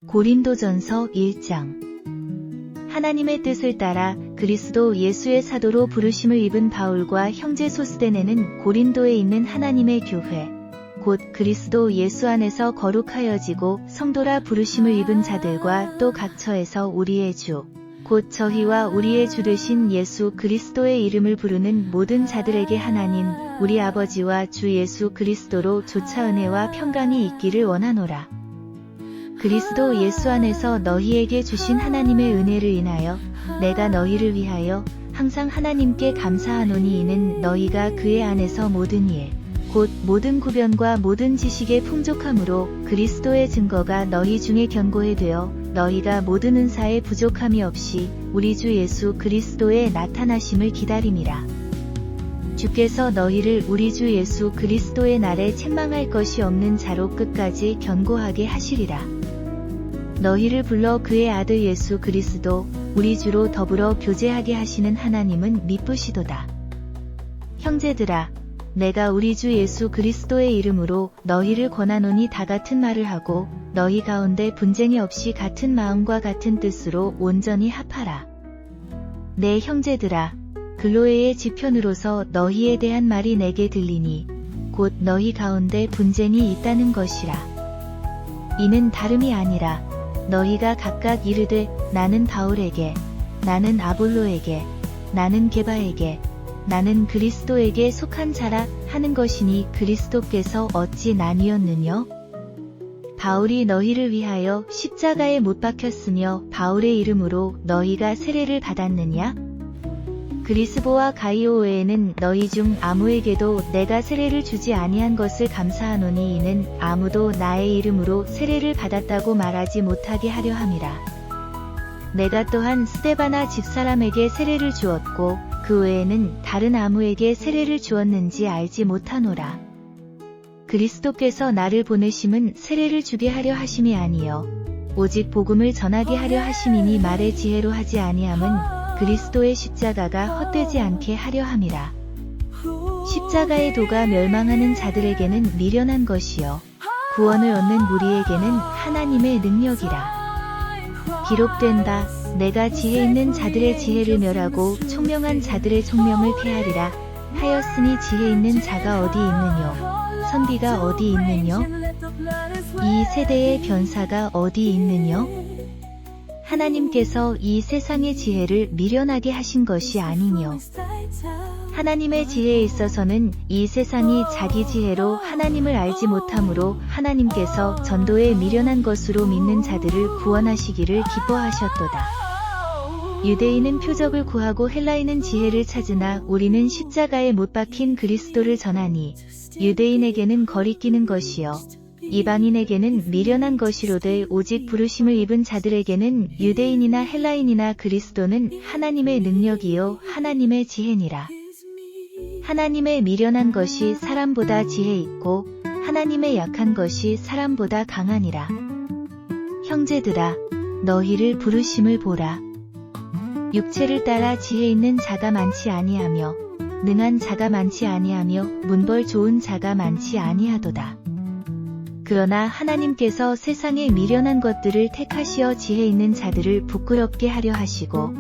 고린도전서 1장. 하나님의 뜻을 따라 그리스도 예수의 사도로 부르심을 입은 바울과 형제 소스데네는 고린도에 있는 하나님의 교회, 곧 그리스도 예수 안에서 거룩하여지고 성도라 부르심을 입은 자들과 또 각 처에서 우리의 주, 곧 저희와 우리의 주 되신 예수 그리스도의 이름을 부르는 모든 자들에게 하나님, 우리 아버지와 주 예수 그리스도로 조차 은혜와 평강이 있기를 원하노라. 그리스도 예수 안에서 너희에게 주신 하나님의 은혜를 인하여 내가 너희를 위하여 항상 하나님께 감사하노니 이는 너희가 그의 안에서 모든 일, 곧 모든 구변과 모든 지식의 풍족함으로 그리스도의 증거가 너희 중에 견고해 되어 너희가 모든 은사에 부족함이 없이 우리 주 예수 그리스도의 나타나심을 기다림이라. 주께서 너희를 우리 주 예수 그리스도의 날에 책망할 것이 없는 자로 끝까지 견고하게 하시리라. 너희를 불러 그의 아들 예수 그리스도 우리 주로 더불어 교제하게 하시는 하나님은 미쁘시도다. 형제들아, 내가 우리 주 예수 그리스도의 이름으로 너희를 권하노니 다 같은 말을 하고 너희 가운데 분쟁이 없이 같은 마음과 같은 뜻으로 온전히 합하라. 내 형제들아, 글로에의 지편으로서 너희에 대한 말이 내게 들리니 곧 너희 가운데 분쟁이 있다는 것이라. 이는 다름이 아니라 너희가 각각 이르되 나는 바울에게, 나는 아볼로에게, 나는 게바에게, 나는 그리스도에게 속한 자라 하는 것이니 그리스도께서 어찌 나뉘었느냐? 바울이 너희를 위하여 십자가에 못 박혔으며 바울의 이름으로 너희가 세례를 받았느냐? 그리스보와 가이오 외에는 너희 중 아무에게도 내가 세례를 주지 아니한 것을 감사하노니 이는 아무도 나의 이름으로 세례를 받았다고 말하지 못하게 하려 함이라. 내가 또한 스데바나 집사람에게 세례를 주었고 그 외에는 다른 아무에게 세례를 주었는지 알지 못하노라. 그리스도께서 나를 보내심은 세례를 주게 하려 하심이 아니요 오직 복음을 전하게 하려 하심이니 말의 지혜로 하지 아니함은 그리스도의 십자가가 헛되지 않게 하려 함이라. 십자가의 도가 멸망하는 자들에게는 미련한 것이요 구원을 얻는 무리에게는 하나님의 능력이라. 기록된다. 내가 지혜 있는 자들의 지혜를 멸하고 총명한 자들의 총명을 폐하리라 하였으니 지혜 있는 자가 어디 있느뇨? 선비가 어디 있느뇨? 이 세대의 변사가 어디 있느뇨? 하나님께서 이 세상의 지혜를 미련하게 하신 것이 아니뇨. 하나님의 지혜에 있어서는 이 세상이 자기 지혜로 하나님을 알지 못하므로 하나님께서 전도에 미련한 것으로 믿는 자들을 구원하시기를 기뻐하셨도다. 유대인은 표적을 구하고 헬라인은 지혜를 찾으나 우리는 십자가에 못 박힌 그리스도를 전하니 유대인에게는 거리끼는 것이요 이방인에게는 미련한 것이로되 오직 부르심을 입은 자들에게는 유대인이나 헬라인이나 그리스도는 하나님의 능력이요 하나님의 지혜니라. 하나님의 미련한 것이 사람보다 지혜 있고 하나님의 약한 것이 사람보다 강하니라. 형제들아, 너희를 부르심을 보라. 육체를 따라 지혜 있는 자가 많지 아니하며 능한 자가 많지 아니하며 문벌 좋은 자가 많지 아니하도다. 그러나 하나님께서 세상의 미련한 것들을 택하시어 지혜 있는 자들을 부끄럽게 하려 하시고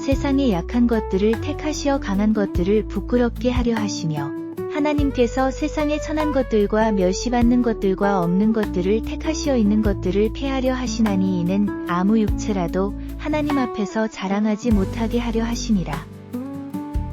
세상의 약한 것들을 택하시어 강한 것들을 부끄럽게 하려 하시며 하나님께서 세상의 천한 것들과 멸시받는 것들과 없는 것들을 택하시어 있는 것들을 폐하려 하시나니 이는 아무 육체라도 하나님 앞에서 자랑하지 못하게 하려 하심이라.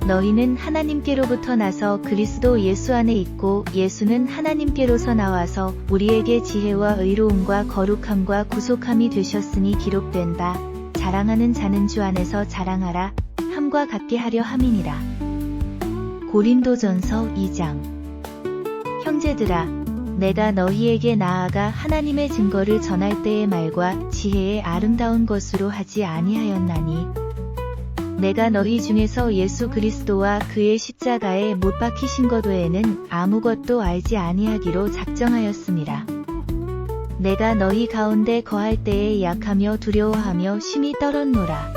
너희는 하나님께로부터 나서 그리스도 예수 안에 있고 예수는 하나님께로서 나와서 우리에게 지혜와 의로움과 거룩함과 구속함이 되셨으니 기록된다. 자랑하는 자는 주 안에서 자랑하라 함과 같게 하려 함이니라. 고린도전서 2장. 형제들아, 내가 너희에게 나아가 하나님의 증거를 전할 때의 말과 지혜의 아름다운 것으로 하지 아니하였나니 내가 너희 중에서 예수 그리스도와 그의 십자가에 못 박히신 것 외에는 아무것도 알지 아니하기로 작정하였음이라. 내가 너희 가운데 거할 때에 약하며 두려워하며 심히 떨었노라.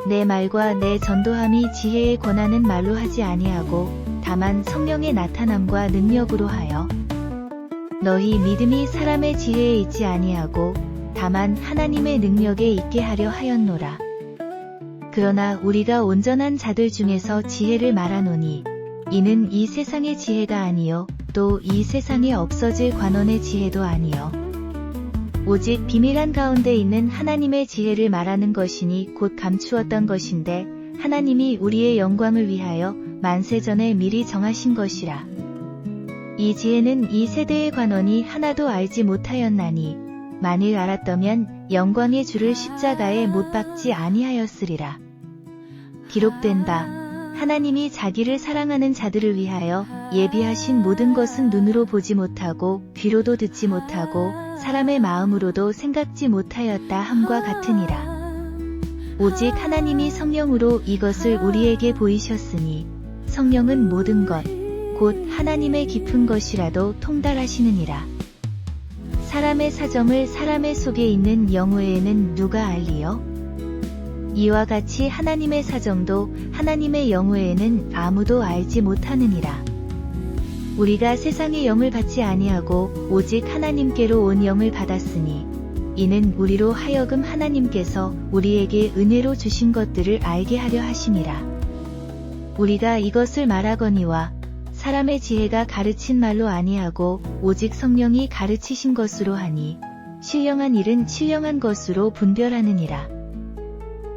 내 말과 내 전도함이 지혜에 권하는 말로 하지 아니하고 다만 성령의 나타남과 능력으로 하여 너희 믿음이 사람의 지혜에 있지 아니하고 다만 하나님의 능력에 있게 하려 하였노라. 그러나 우리가 온전한 자들 중에서 지혜를 말하노니 이는 이 세상의 지혜가 아니요 또 이 세상에 없어질 관원의 지혜도 아니요 오직 비밀한 가운데 있는 하나님의 지혜를 말하는 것이니 곧 감추었던 것인데 하나님이 우리의 영광을 위하여 만세전에 미리 정하신 것이라. 이 지혜는 이 세대의 관원이 하나도 알지 못하였나니 만일 알았더면 영광의 주를 십자가에 못 박지 아니하였으리라. 기록된 바 하나님이 자기를 사랑하는 자들을 위하여 예비하신 모든 것은 눈으로 보지 못하고 귀로도 듣지 못하고 사람의 마음으로도 생각지 못하였다 함과 같으니라. 오직 하나님이 성령으로 이것을 우리에게 보이셨으니 성령은 모든 것 곧 하나님의 깊은 것이라도 통달하시느니라. 사람의 사정을 사람의 속에 있는 영 외에는 누가 알리요? 이와 같이 하나님의 사정도 하나님의 영 외에는 아무도 알지 못하느니라. 우리가 세상의 영을 받지 아니하고 오직 하나님께로 온 영을 받았으니 이는 우리로 하여금 하나님께서 우리에게 은혜로 주신 것들을 알게 하려 하심이라. 우리가 이것을 말하거니와 사람의 지혜가 가르친 말로 아니하고 오직 성령이 가르치신 것으로 하니 신령한 일은 신령한 것으로 분별하느니라.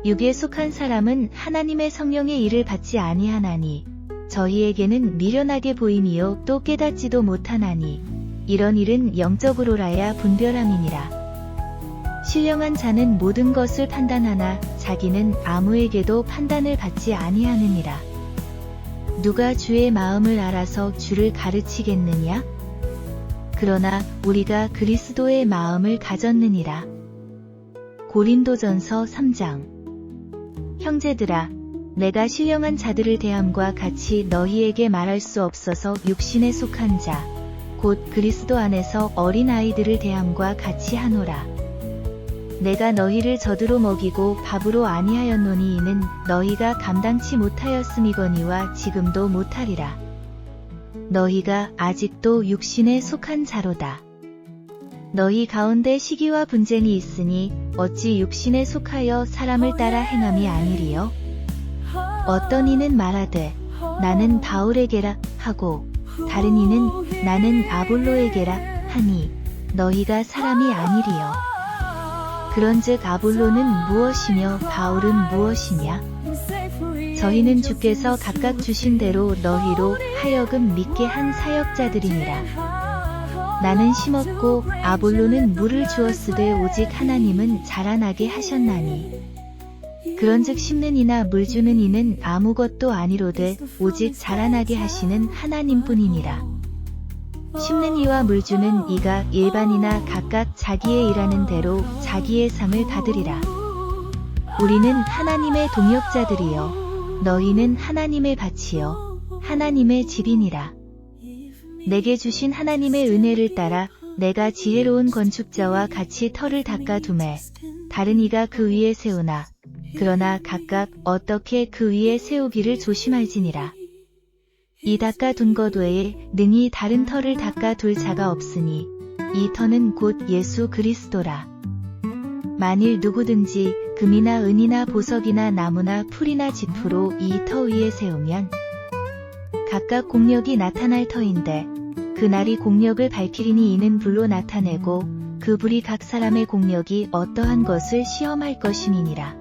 육에 속한 사람은 하나님의 성령의 일을 받지 아니하나니 저희에게는 미련하게 보임이요 또 깨닫지도 못하나니 이런 일은 영적으로라야 분별함이니라. 신령한 자는 모든 것을 판단하나 자기는 아무에게도 판단을 받지 아니하느니라. 누가 주의 마음을 알아서 주를 가르치겠느냐? 그러나 우리가 그리스도의 마음을 가졌느니라. 고린도전서 3장. 형제들아, 내가 신령한 자들을 대함과 같이 너희에게 말할 수 없어서 육신에 속한 자, 곧 그리스도 안에서 어린 아이들을 대함과 같이 하노라. 내가 너희를 젖으로 먹이고 밥으로 아니하였노니 이는 너희가 감당치 못하였음이거니와 지금도 못하리라. 너희가 아직도 육신에 속한 자로다. 너희 가운데 시기와 분쟁이 있으니 어찌 육신에 속하여 사람을 따라 행함이 아니리요? 어떤 이는 말하되 나는 바울에게라 하고 다른 이는 나는 아볼로에게라 하니 너희가 사람이 아니리요. 그런즉 아볼로는 무엇이며 바울은 무엇이냐? 저희는 주께서 각각 주신 대로 너희로 하여금 믿게 한 사역자들이니라. 나는 심었고 아볼로는 물을 주었으되 오직 하나님은 자라나게 하셨나니. 그런즉 심는 이나 물 주는 이는 아무것도 아니로되 오직 자라나게 하시는 하나님뿐이니라. 심는 이와 물 주는 이가 일반이나 각각 자기의 일하는 대로 자기의 상을 받으리라. 우리는 하나님의 동역자들이요 너희는 하나님의 밭이요 하나님의 집이니라. 내게 주신 하나님의 은혜를 따라 내가 지혜로운 건축자와 같이 터를 닦아두매 다른 이가 그 위에 세우나 그러나 각각 어떻게 그 위에 세우기를 조심할지니라. 이 닦아둔 것 외에 능히 다른 터를 닦아둘 자가 없으니 이 터는 곧 예수 그리스도라. 만일 누구든지 금이나 은이나 보석이나 나무나 풀이나 지푸로 이 터 위에 세우면 각각 공력이 나타날 터인데 그날이 공력을 밝히리니 이는 불로 나타내고 그 불이 각 사람의 공력이 어떠한 것을 시험할 것임이니라.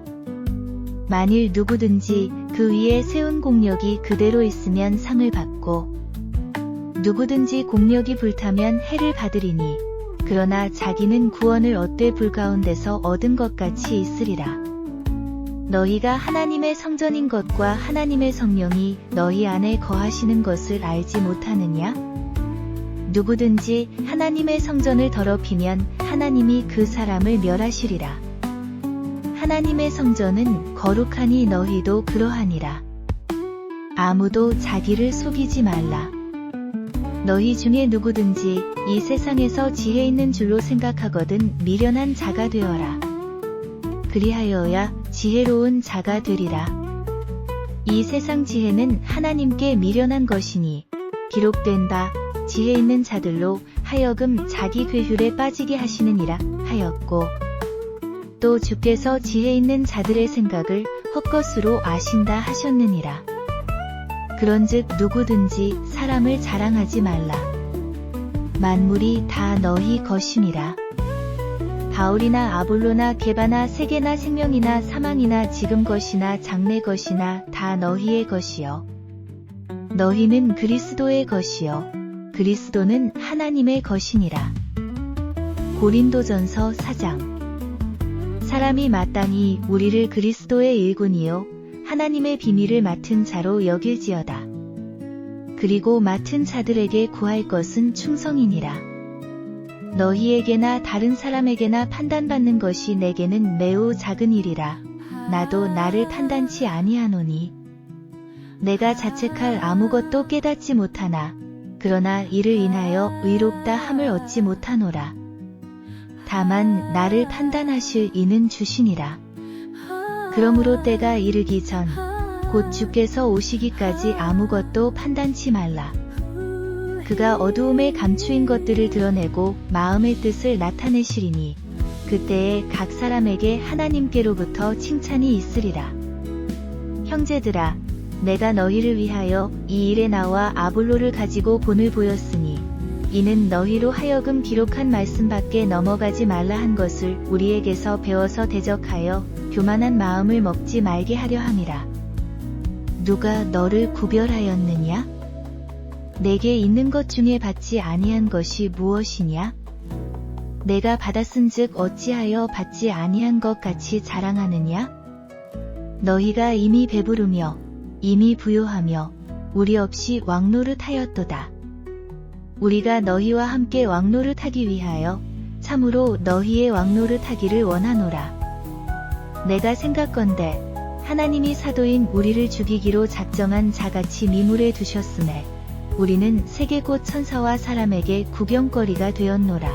만일 누구든지 그 위에 세운 공력이 그대로 있으면 상을 받고 누구든지 공력이 불타면 해를 받으리니 그러나 자기는 구원을 얻되 불 가운데서 얻은 것 같이 있으리라. 너희가 하나님의 성전인 것과 하나님의 성령이 너희 안에 거하시는 것을 알지 못하느냐? 누구든지 하나님의 성전을 더럽히면 하나님이 그 사람을 멸하시리라. 하나님의 성전은 거룩하니 너희도 그러하니라. 아무도 자기를 속이지 말라. 너희 중에 누구든지 이 세상에서 지혜 있는 줄로 생각하거든 미련한 자가 되어라. 그리하여야 지혜로운 자가 되리라. 이 세상 지혜는 하나님께 미련한 것이니 기록된 바 지혜 있는 자들로 하여금 자기 괴휼에 빠지게 하시느니라 하였고 또 주께서 지혜 있는 자들의 생각을 헛것으로 아신다 하셨느니라. 그런즉 누구든지 사람을 자랑하지 말라. 만물이 다 너희 것임이라. 바울이나 아볼로나 게바나 세계나 생명이나 사망이나 지금 것이나 장래 것이나 다 너희의 것이요. 너희는 그리스도의 것이요. 그리스도는 하나님의 것이니라. 고린도전서 4장. 사람이 마땅히 우리를 그리스도의 일꾼이요 하나님의 비밀을 맡은 자로 여길지어다. 그리고 맡은 자들에게 구할 것은 충성이니라. 너희에게나 다른 사람에게나 판단받는 것이 내게는 매우 작은 일이라. 나도 나를 판단치 아니하노니 내가 자책할 아무것도 깨닫지 못하나 그러나 이를 인하여 의롭다 함을 얻지 못하노라. 다만 나를 판단하실 이는 주시니라. 그러므로 때가 이르기 전 곧 주께서 오시기까지 아무것도 판단치 말라. 그가 어두움에 감추인 것들을 드러내고 마음의 뜻을 나타내시리니 그때에 각 사람에게 하나님께로부터 칭찬이 있으리라. 형제들아, 내가 너희를 위하여 이 일에 나와 아볼로를 가지고 본을 보였으니 이는 너희로 하여금 기록한 말씀밖에 넘어가지 말라 한 것을 우리에게서 배워서 대적하여 교만한 마음을 먹지 말게 하려 함이라. 누가 너를 구별하였느냐? 내게 있는 것 중에 받지 아니한 것이 무엇이냐? 내가 받았은즉 어찌하여 받지 아니한 것 같이 자랑하느냐? 너희가 이미 배부르며 이미 부요하며 우리 없이 왕노릇하였도다. 우리가 너희와 함께 왕노릇하기 위하여 참으로 너희의 왕노릇하기를 원하노라. 내가 생각건대 하나님이 사도인 우리를 죽이기로 작정한 자같이 미물에 두셨음에 우리는 세계 곧 천사와 사람에게 구경거리가 되었노라.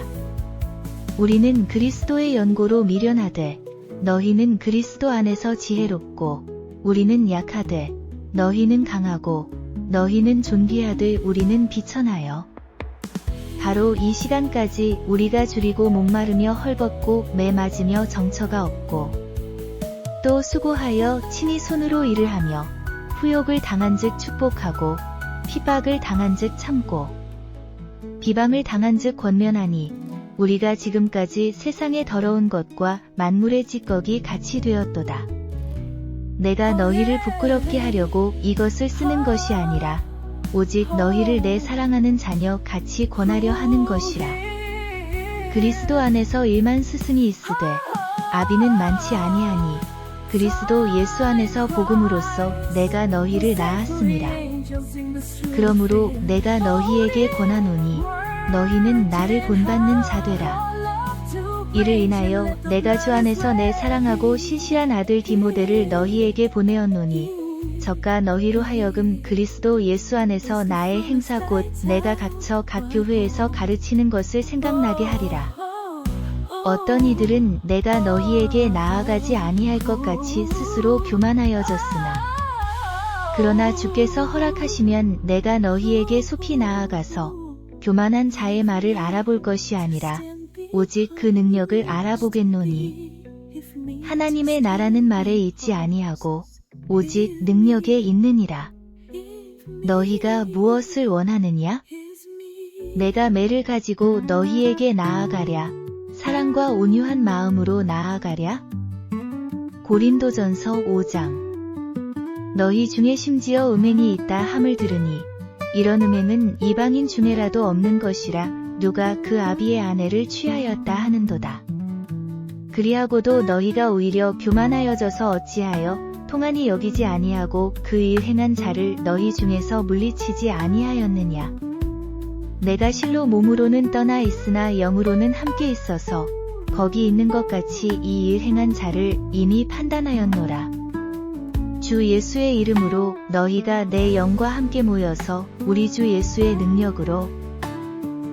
우리는 그리스도의 연고로 미련하되 너희는 그리스도 안에서 지혜롭고 우리는 약하되 너희는 강하고 너희는 존귀하되 우리는 비천하여 바로 이 시간까지 우리가 줄이고 목마르며 헐벗고 매 맞으며 정처가 없고 또 수고하여 친히 손으로 일을 하며 후욕을 당한즉 축복하고 핍박을 당한즉 참고 비방을 당한즉 권면하니 우리가 지금까지 세상의 더러운 것과 만물의 찌꺼기 같이 되었도다. 내가 너희를 부끄럽게 하려고 이것을 쓰는 것이 아니라 오직 너희를 내 사랑하는 자녀 같이 권하려 하는 것이라. 그리스도 안에서 1만 스승이 있으되 아비는 많지 아니하니 그리스도 예수 안에서 복음으로써 내가 너희를 낳았음이라. 그러므로 내가 너희에게 권하노니 너희는 나를 본받는 자 되라. 이를 인하여 내가 주 안에서 내 사랑하고 신실한 아들 디모데를 너희에게 보내었노니 저가 너희로 하여금 그리스도 예수 안에서 나의 행사 곧 내가 각처 각 교회에서 가르치는 것을 생각나게 하리라. 어떤 이들은 내가 너희에게 나아가지 아니할 것 같이 스스로 교만하여졌으나 그러나 주께서 허락하시면 내가 너희에게 속히 나아가서 교만한 자의 말을 알아볼 것이 아니라 오직 그 능력을 알아보겠노니 하나님의 나라는 말에 있지 아니하고 오직 능력에 있느니라. 너희가 무엇을 원하느냐? 내가 매를 가지고 너희에게 나아가랴. 사랑과 온유한 마음으로 나아가랴? 고린도전서 5장. 너희 중에 심지어 음행이 있다 함을 들으니 이런 음행은 이방인 중에라도 없는 것이라 누가 그 아비의 아내를 취하였다 하는도다. 그리하고도 너희가 오히려 교만하여져서 어찌하여 통한이 여기지 아니하고 그 일 행한 자를 너희 중에서 물리치지 아니하였느냐? 내가 실로 몸으로는 떠나 있으나 영으로는 함께 있어서 거기 있는 것 같이 이 일 행한 자를 이미 판단하였노라. 주 예수의 이름으로 너희가 내 영과 함께 모여서 우리 주 예수의 능력으로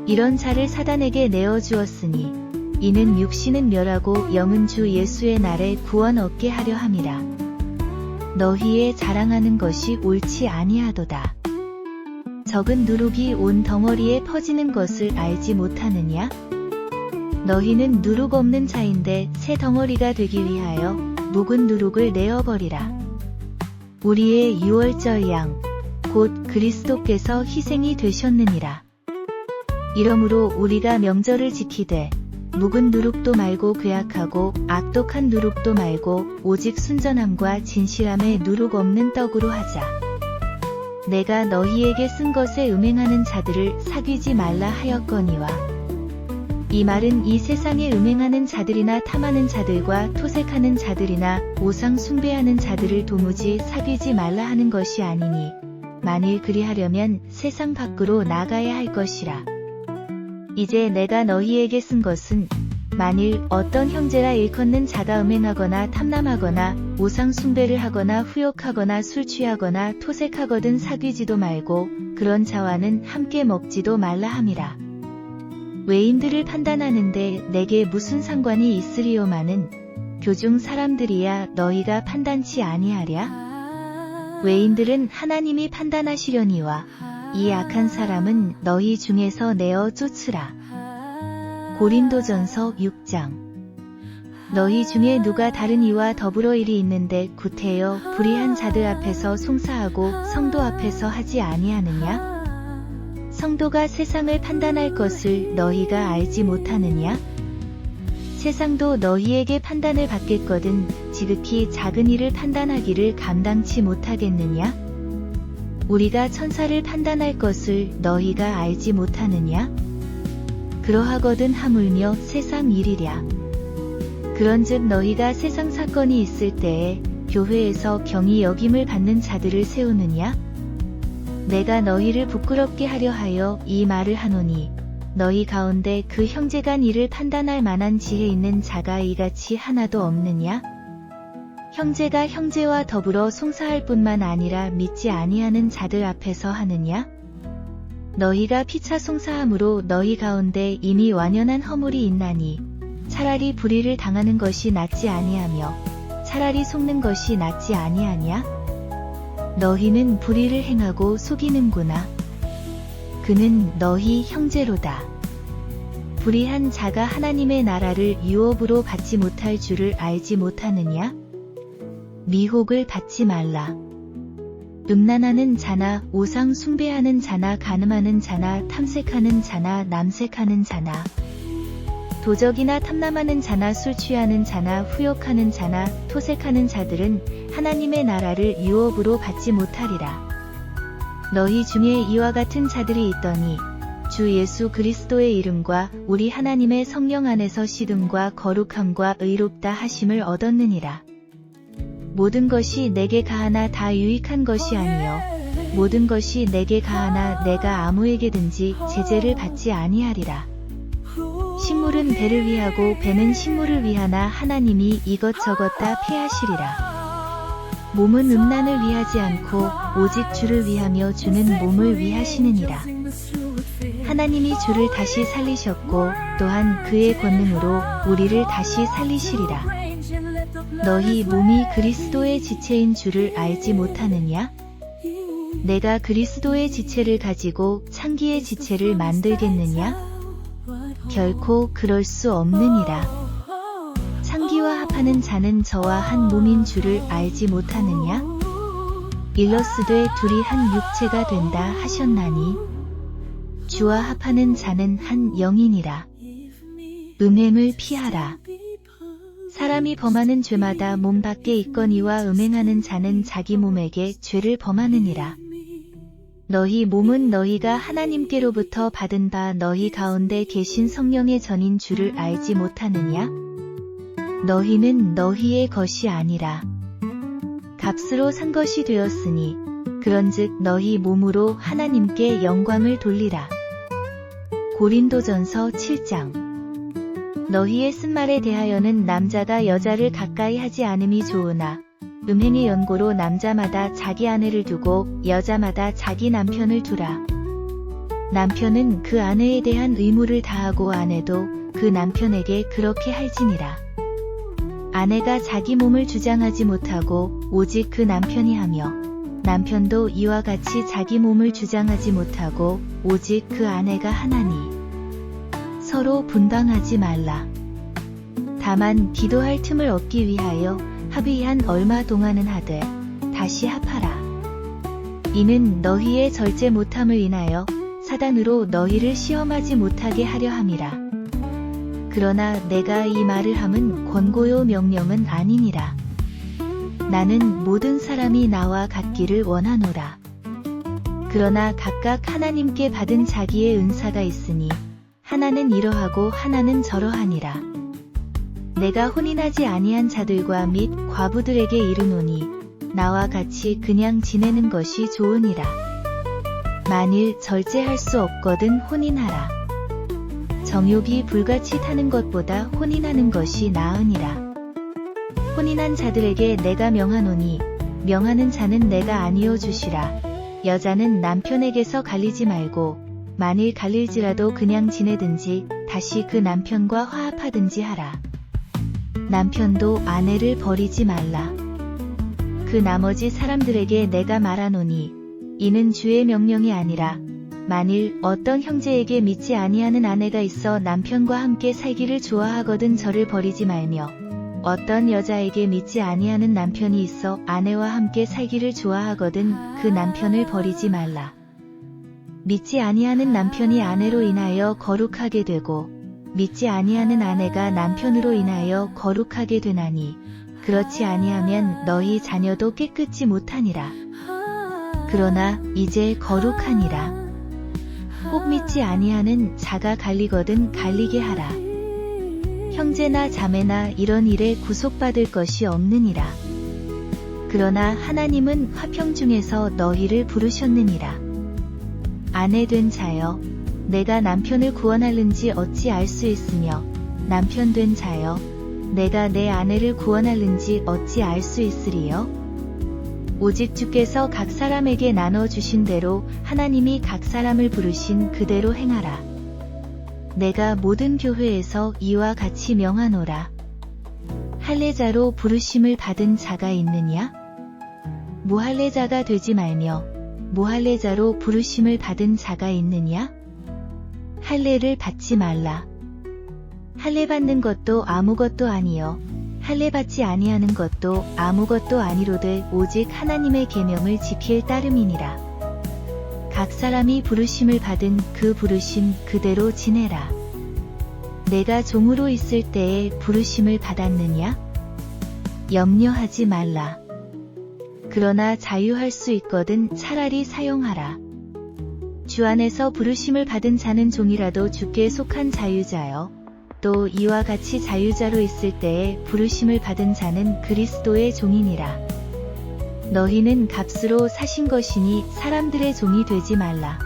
이런 자를 사단에게 내어주었으니 이는 육신은 멸하고 영은 주 예수의 날에 구원 얻게 하려 함이라. 너희의 자랑하는 것이 옳지 아니하도다. 적은 누룩이 온 덩어리에 퍼지는 것을 알지 못하느냐? 너희는 누룩 없는 자인데 새 덩어리가 되기 위하여 묵은 누룩을 내어버리라. 우리의 유월절 양 곧 그리스도께서 희생이 되셨느니라. 이러므로 우리가 명절을 지키되 묵은 누룩도 말고 괴악하고 악독한 누룩도 말고 오직 순전함과 진실함의 누룩 없는 떡으로 하자. 내가 너희에게 쓴 것에 음행하는 자들을 사귀지 말라 하였거니와. 이 말은 이 세상에 음행하는 자들이나 탐하는 자들과 토색하는 자들이나 우상 숭배하는 자들을 도무지 사귀지 말라 하는 것이 아니니 만일 그리하려면 세상 밖으로 나가야 할 것이라. 이제 내가 너희에게 쓴 것은 만일 어떤 형제라 일컫는 자가 음행하거나 탐남하거나 우상 숭배를 하거나 후욕하거나 술 취하거나 토색하거든 사귀지도 말고 그런 자와는 함께 먹지도 말라 함이라. 외인들을 판단하는데 내게 무슨 상관이 있으리요마는 교중 사람들이야 너희가 판단치 아니하랴? 외인들은 하나님이 판단하시려니와 이 악한 사람은 너희 중에서 내어 쫓으라. 고린도전서 6장. 너희 중에 누가 다른 이와 더불어 일이 있는데 구태여 불의한 자들 앞에서 송사하고 성도 앞에서 하지 아니하느냐? 성도가 세상을 판단할 것을 너희가 알지 못하느냐? 세상도 너희에게 판단을 받겠거든 지극히 작은 일을 판단하기를 감당치 못하겠느냐? 우리가 천사를 판단할 것을 너희가 알지 못하느냐? 그러하거든 하물며 세상 일이랴. 그런즉 너희가 세상 사건이 있을 때에 교회에서 경히 여김을 받는 자들을 세우느냐? 내가 너희를 부끄럽게 하려 하여 이 말을 하노니 너희 가운데 그 형제간 일을 판단할 만한 지혜 있는 자가 이같이 하나도 없느냐? 형제가 형제와 더불어 송사할 뿐만 아니라 믿지 아니하는 자들 앞에서 하느냐? 너희가 피차 송사함으로 너희 가운데 이미 완연한 허물이 있나니 차라리 불의를 당하는 것이 낫지 아니하며 차라리 속는 것이 낫지 아니하냐? 너희는 불의를 행하고 속이는구나. 그는 너희 형제로다. 불의한 자가 하나님의 나라를 유업으로 받지 못할 줄을 알지 못하느냐? 미혹을 받지 말라. 음란하는 자나 우상 숭배하는 자나 간음하는 자나 탐색하는 자나 남색하는 자나 도적이나 탐남하는 자나 술 취하는 자나 후욕하는 자나 토색하는 자들은 하나님의 나라를 유업으로 받지 못하리라. 너희 중에 이와 같은 자들이 있더니 주 예수 그리스도의 이름과 우리 하나님의 성령 안에서 씻음과 거룩함과 의롭다 하심을 얻었느니라. 모든 것이 내게 가하나 다 유익한 것이 아니요 모든 것이 내게 가하나 내가 아무에게든지 제재를 받지 아니하리라. 식물은 배를 위하고 배는 식물을 위하나 하나님이 이것저것 다 폐하시리라. 몸은 음란을 위하지 않고 오직 주를 위하며 주는 몸을 위하시느니라. 하나님이 주를 다시 살리셨고 또한 그의 권능으로 우리를 다시 살리시리라. 너희 몸이 그리스도의 지체인 줄을 알지 못하느냐? 내가 그리스도의 지체를 가지고 창기의 지체를 만들겠느냐? 결코 그럴 수 없느니라. 창기와 합하는 자는 저와 한 몸인 줄을 알지 못하느냐? 일러스되 둘이 한 육체가 된다 하셨나니 주와 합하는 자는 한 영이니라. 음행을 피하라. 사람이 범하는 죄마다 몸 밖에 있거니와 음행하는 자는 자기 몸에게 죄를 범하느니라. 너희 몸은 너희가 하나님께로부터 받은 바 너희 가운데 계신 성령의 전인 줄을 알지 못하느냐? 너희는 너희의 것이 아니라 값으로 산 것이 되었으니 그런즉 너희 몸으로 하나님께 영광을 돌리라. 고린도전서 7장. 너희의 쓴말에 대하여는 남자가 여자를 가까이 하지 않음이 좋으나 음행의 연고로 남자마다 자기 아내를 두고 여자마다 자기 남편을 두라. 남편은 그 아내에 대한 의무를 다하고 아내도 그 남편에게 그렇게 할지니라. 아내가 자기 몸을 주장하지 못하고 오직 그 남편이 하며 남편도 이와 같이 자기 몸을 주장하지 못하고 오직 그 아내가 하나니. 서로 분방하지 말라. 다만 기도할 틈을 얻기 위하여 합의한 얼마 동안은 하되 다시 합하라. 이는 너희의 절제 못함을 인하여 사단으로 너희를 시험하지 못하게 하려 함이라. 그러나 내가 이 말을 함은 권고요 명령은 아니니라. 나는 모든 사람이 나와 같기를 원하노라. 그러나 각각 하나님께 받은 자기의 은사가 있으니 하나는 이러하고 하나는 저러하니라. 내가 혼인하지 아니한 자들과 및 과부들에게 이르노니 나와 같이 그냥 지내는 것이 좋으니라. 만일 절제할 수 없거든 혼인하라. 정욕이 불같이 타는 것보다 혼인하는 것이 나으니라. 혼인한 자들에게 내가 명하노니 명하는 자는 내가 아니어 주시라. 여자는 남편에게서 갈리지 말고 만일 갈릴지라도 그냥 지내든지 다시 그 남편과 화합하든지 하라. 남편도 아내를 버리지 말라. 그 나머지 사람들에게 내가 말하노니 이는 주의 명령이 아니라 만일 어떤 형제에게 믿지 아니하는 아내가 있어 남편과 함께 살기를 좋아하거든 저를 버리지 말며 어떤 여자에게 믿지 아니하는 남편이 있어 아내와 함께 살기를 좋아하거든 그 남편을 버리지 말라. 믿지 아니하는 남편이 아내로 인하여 거룩하게 되고 믿지 아니하는 아내가 남편으로 인하여 거룩하게 되나니 그렇지 아니하면 너희 자녀도 깨끗지 못하니라. 그러나 이제 거룩하니라. 꼭 믿지 아니하는 자가 갈리거든 갈리게 하라. 형제나 자매나 이런 일에 구속받을 것이 없느니라. 그러나 하나님은 화평 중에서 너희를 부르셨느니라. 아내 된 자여, 내가 남편을 구원하는지 어찌 알 수 있으며 남편 된 자여, 내가 내 아내를 구원하는지 어찌 알 수 있으리요? 오직 주께서 각 사람에게 나눠주신 대로 하나님이 각 사람을 부르신 그대로 행하라. 내가 모든 교회에서 이와 같이 명하노라. 할례자로 부르심을 받은 자가 있느냐? 무할례자가 되지 말며 무할례자로 부르심을 받은 자가 있느냐? 할례를 받지 말라. 할례 받는 것도 아무것도 아니요 할례 받지 아니하는 것도 아무것도 아니로되 오직 하나님의 계명을 지킬 따름이니라. 각 사람이 부르심을 받은 그 부르심 그대로 지내라. 내가 종으로 있을 때에 부르심을 받았느냐? 염려하지 말라. 그러나 자유할 수 있거든 차라리 사용하라. 주 안에서 부르심을 받은 자는 종이라도 주께 속한 자유자여. 또 이와 같이 자유자로 있을 때에 부르심을 받은 자는 그리스도의 종이니라. 너희는 값으로 사신 것이니 사람들의 종이 되지 말라.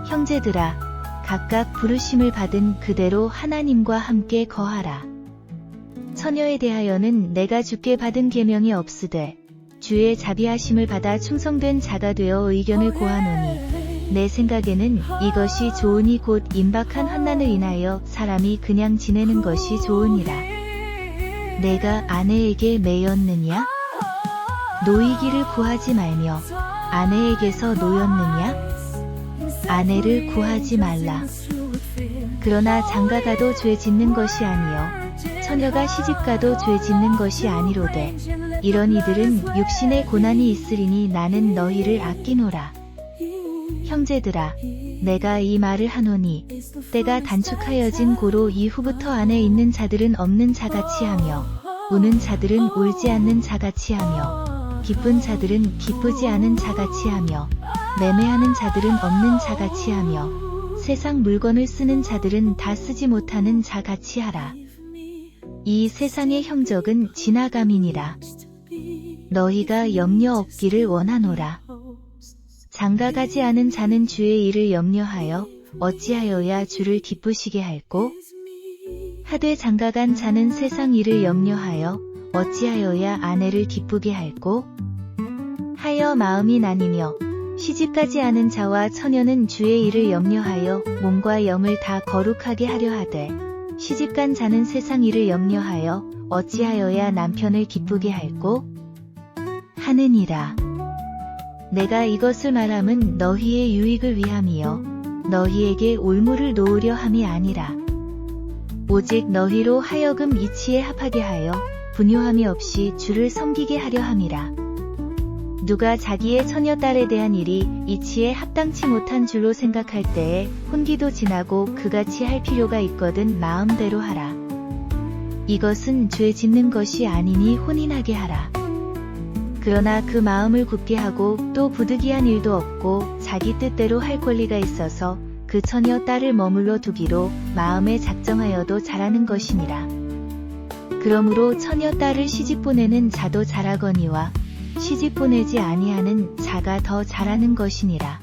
형제들아, 각각 부르심을 받은 그대로 하나님과 함께 거하라. 처녀에 대하여는 내가 주께 받은 계명이 없으되 주의 자비하심을 받아 충성된 자가 되어 의견을 고하노니 내 생각에는 이것이 좋으니 곧 임박한 환난을 인하여 사람이 그냥 지내는 것이 좋으니라. 내가 아내에게 매였느냐? 노이기를 구하지 말며 아내에게서 노였느냐? 아내를 구하지 말라. 그러나 장가가도 죄 짓는 것이 아니요 처녀가 시집가도 죄 짓는 것이 아니로되 이런 이들은 육신의 고난이 있으리니 나는 너희를 아끼노라. 형제들아, 내가 이 말을 하노니 때가 단축하여진 고로 이후부터 안에 있는 자들은 없는 자같이 하며 우는 자들은 울지 않는 자같이 하며 기쁜 자들은 기쁘지 않은 자같이 하며 매매하는 자들은 없는 자같이 하며 세상 물건을 쓰는 자들은 다 쓰지 못하는 자같이 하라. 이 세상의 형적은 지나감이니라. 너희가 염려 없기를 원하노라. 장가가지 않은 자는 주의 일을 염려하여 어찌하여야 주를 기쁘시게 할꼬? 하되 장가간 자는 세상 일을 염려하여 어찌하여야 아내를 기쁘게 할꼬? 하여 마음이 나뉘며 시집가지 않은 자와 처녀는 주의 일을 염려하여 몸과 영을 다 거룩하게 하려 하되 시집간 자는 세상 일을 염려하여 어찌하여야 남편을 기쁘게 할꼬? 하느니라. 내가 이것을 말함은 너희의 유익을 위함이요 너희에게 올무를 놓으려 함이 아니라 오직 너희로 하여금 이치에 합하게 하여 분효함이 없이 주를 섬기게 하려 함이라. 누가 자기의 처녀딸에 대한 일이 이치에 합당치 못한 줄로 생각할 때에 혼기도 지나고 그같이 할 필요가 있거든 마음대로 하라. 이것은 죄 짓는 것이 아니니 혼인하게 하라. 그러나 그 마음을 굳게 하고 또 부득이한 일도 없고 자기 뜻대로 할 권리가 있어서 그 처녀 딸을 머물러 두기로 마음에 작정하여도 잘하는 것이니라. 그러므로 처녀 딸을 시집 보내는 자도 잘하거니와 시집 보내지 아니하는 자가 더 잘하는 것이니라.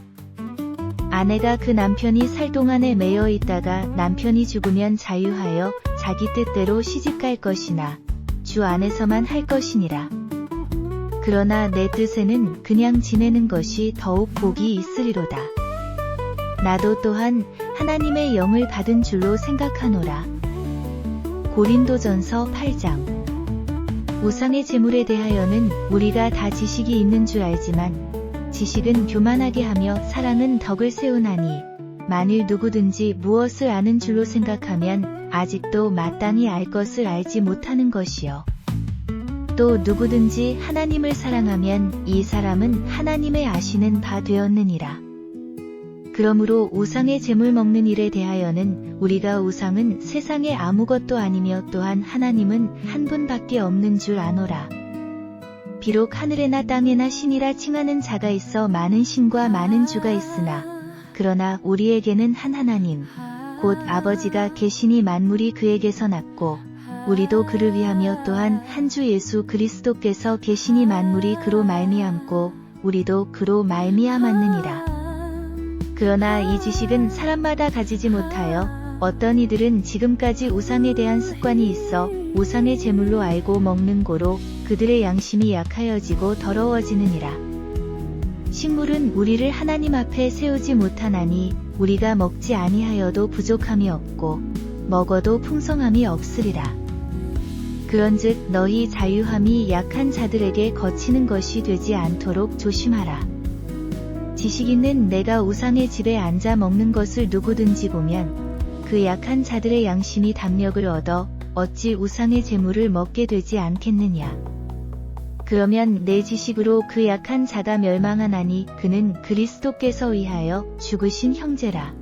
아내가 그 남편이 살 동안에 매여 있다가 남편이 죽으면 자유하여 자기 뜻대로 시집갈 것이나 주 안에서만 할 것이니라. 그러나 내 뜻에는 그냥 지내는 것이 더욱 복이 있으리로다. 나도 또한 하나님의 영을 받은 줄로 생각하노라. 고린도전서 8장. 우상의 제물에 대하여는 우리가 다 지식이 있는 줄 알지만 지식은 교만하게 하며 사랑은 덕을 세우나니 만일 누구든지 무엇을 아는 줄로 생각하면 아직도 마땅히 알 것을 알지 못하는 것이요. 또 누구든지 하나님을 사랑하면 이 사람은 하나님의 아시는 바 되었느니라. 그러므로 우상의 제물 먹는 일에 대하여는 우리가 우상은 세상에 아무것도 아니며 또한 하나님은 한 분밖에 없는 줄 아노라. 비록 하늘에나 땅에나 신이라 칭하는 자가 있어 많은 신과 많은 주가 있으나 그러나 우리에게는 한 하나님 곧 아버지가 계시니 만물이 그에게서 났고 우리도 그를 위하며 또한 한 주 예수 그리스도께서 계시니 만물이 그로 말미암고 우리도 그로 말미암았느니라. 그러나 이 지식은 사람마다 가지지 못하여 어떤 이들은 지금까지 우상에 대한 습관이 있어 우상의 제물로 알고 먹는 고로 그들의 양심이 약하여지고 더러워지느니라. 식물은 우리를 하나님 앞에 세우지 못하나니 우리가 먹지 아니하여도 부족함이 없고 먹어도 풍성함이 없으리라. 그런즉 너희 자유함이 약한 자들에게 거치는 것이 되지 않도록 조심하라. 지식 있는 내가 우상의 집에 앉아 먹는 것을 누구든지 보면 그 약한 자들의 양심이 담력을 얻어 어찌 우상의 제물을 먹게 되지 않겠느냐. 그러면 내 지식으로 그 약한 자가 멸망하나니 그는 그리스도께서 위하여 죽으신 형제라.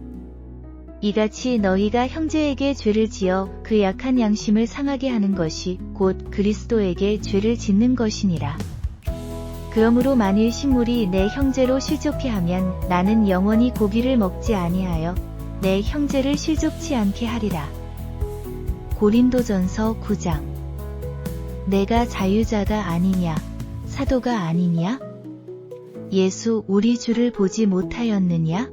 이같이 너희가 형제에게 죄를 지어 그 약한 양심을 상하게 하는 것이 곧 그리스도에게 죄를 짓는 것이니라. 그러므로 만일 식물이 내 형제로 실족케 하면 나는 영원히 고기를 먹지 아니하여 내 형제를 실족치 않게 하리라. 고린도전서 9장. 내가 자유자가 아니냐, 사도가 아니냐? 예수 우리 주를 보지 못하였느냐?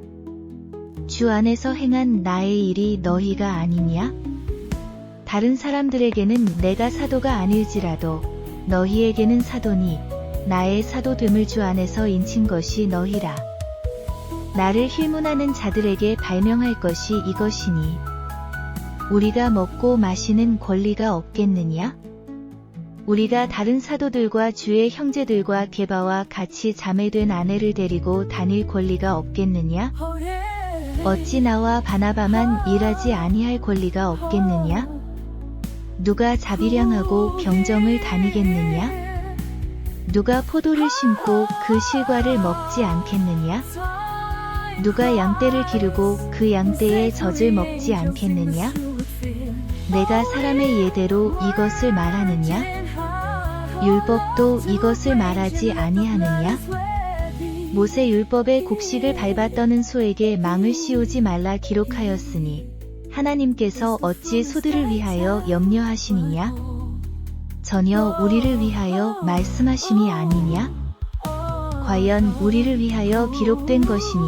주 안에서 행한 나의 일이 너희가 아니냐? 다른 사람들에게는 내가 사도가 아닐지라도 너희에게는 사도니 나의 사도됨을 주 안에서 인친 것이 너희라. 나를 힐문하는 자들에게 발명할 것이 이것이니 우리가 먹고 마시는 권리가 없겠느냐? 우리가 다른 사도들과 주의 형제들과 게바와 같이 자매된 아내를 데리고 다닐 권리가 없겠느냐? 어찌 나와 바나바만 일하지 아니할 권리가 없겠느냐? 누가 자비량하고 병정을 다니겠느냐? 누가 포도를 심고 그 실과를 먹지 않겠느냐? 누가 양떼를 기르고 그 양떼의 젖을 먹지 않겠느냐? 내가 사람의 예대로 이것을 말하느냐? 율법도 이것을 말하지 아니하느냐? 모세 율법의 곡식을 밟아 떠는 소에게 망을 씌우지 말라 기록하였으니 하나님께서 어찌 소들을 위하여 염려하시느냐? 전혀 우리를 위하여 말씀하심이 아니냐? 과연 우리를 위하여 기록된 것이니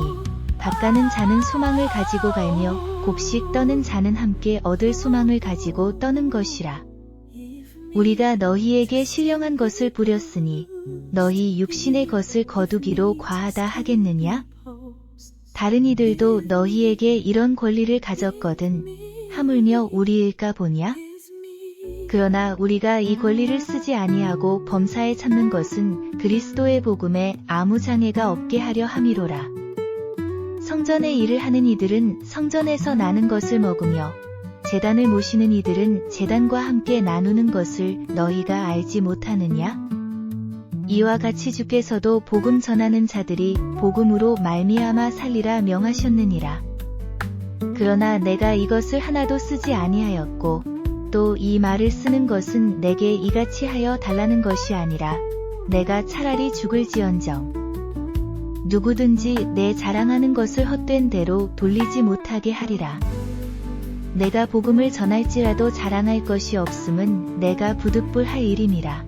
밭가는 자는 소망을 가지고 갈며 곡식 떠는 자는 함께 얻을 소망을 가지고 떠는 것이라. 우리가 너희에게 신령한 것을 부렸으니 너희 육신의 것을 거두기로 과하다 하겠느냐? 다른 이들도 너희에게 이런 권리를 가졌거든 하물며 우리일까 보냐? 그러나 우리가 이 권리를 쓰지 아니하고 범사에 참는 것은 그리스도의 복음에 아무 장애가 없게 하려 함이로라. 성전의 일을 하는 이들은 성전에서 나는 것을 먹으며 제단을 모시는 이들은 제단과 함께 나누는 것을 너희가 알지 못하느냐? 이와 같이 주께서도 복음 전하는 자들이 복음으로 말미암아 살리라 명하셨느니라. 그러나 내가 이것을 하나도 쓰지 아니하였고 또 이 말을 쓰는 것은 내게 이같이 하여 달라는 것이 아니라 내가 차라리 죽을지언정 누구든지 내 자랑하는 것을 헛된 대로 돌리지 못하게 하리라. 내가 복음을 전할지라도 자랑할 것이 없음은 내가 부득불할 일임이라.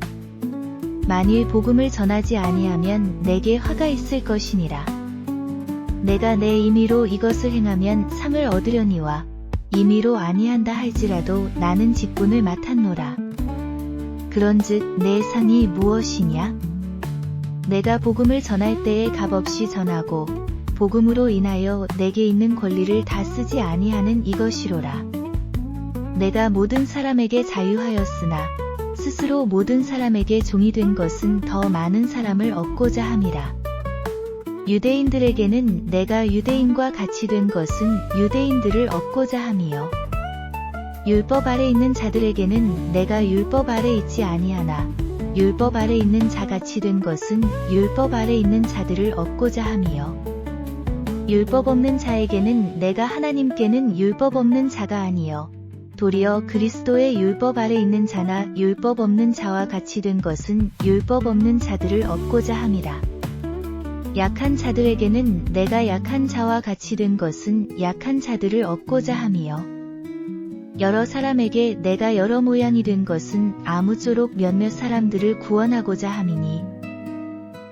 만일 복음을 전하지 아니하면 내게 화가 있을 것이니라. 내가 내 임의로 이것을 행하면 상을 얻으려니와 임의로 아니한다 할지라도 나는 직분을 맡았노라. 그런즉 내 상이 무엇이냐? 내가 복음을 전할 때에 값없이 전하고 복음으로 인하여 내게 있는 권리를 다 쓰지 아니하는 이것이로라. 내가 모든 사람에게 자유하였으나 스스로 모든 사람에게 종이 된 것은 더 많은 사람을 얻고자 함이라. 유대인들에게는 내가 유대인과 같이 된 것은 유대인들을 얻고자 함이요. 율법 아래 있는 자들에게는 내가 율법 아래 있지 아니하나 율법 아래 있는 자같이 된 것은 율법 아래 있는 자들을 얻고자 함이요. 율법 없는 자에게는 내가 하나님께는 율법 없는 자가 아니요 도리어 그리스도의 율법 아래 있는 자나 율법 없는 자와 같이 된 것은 율법 없는 자들을 얻고자 함이라. 약한 자들에게는 내가 약한 자와 같이 된 것은 약한 자들을 얻고자 함이요. 여러 사람에게 내가 여러 모양이 된 것은 아무쪼록 몇몇 사람들을 구원하고자 함이니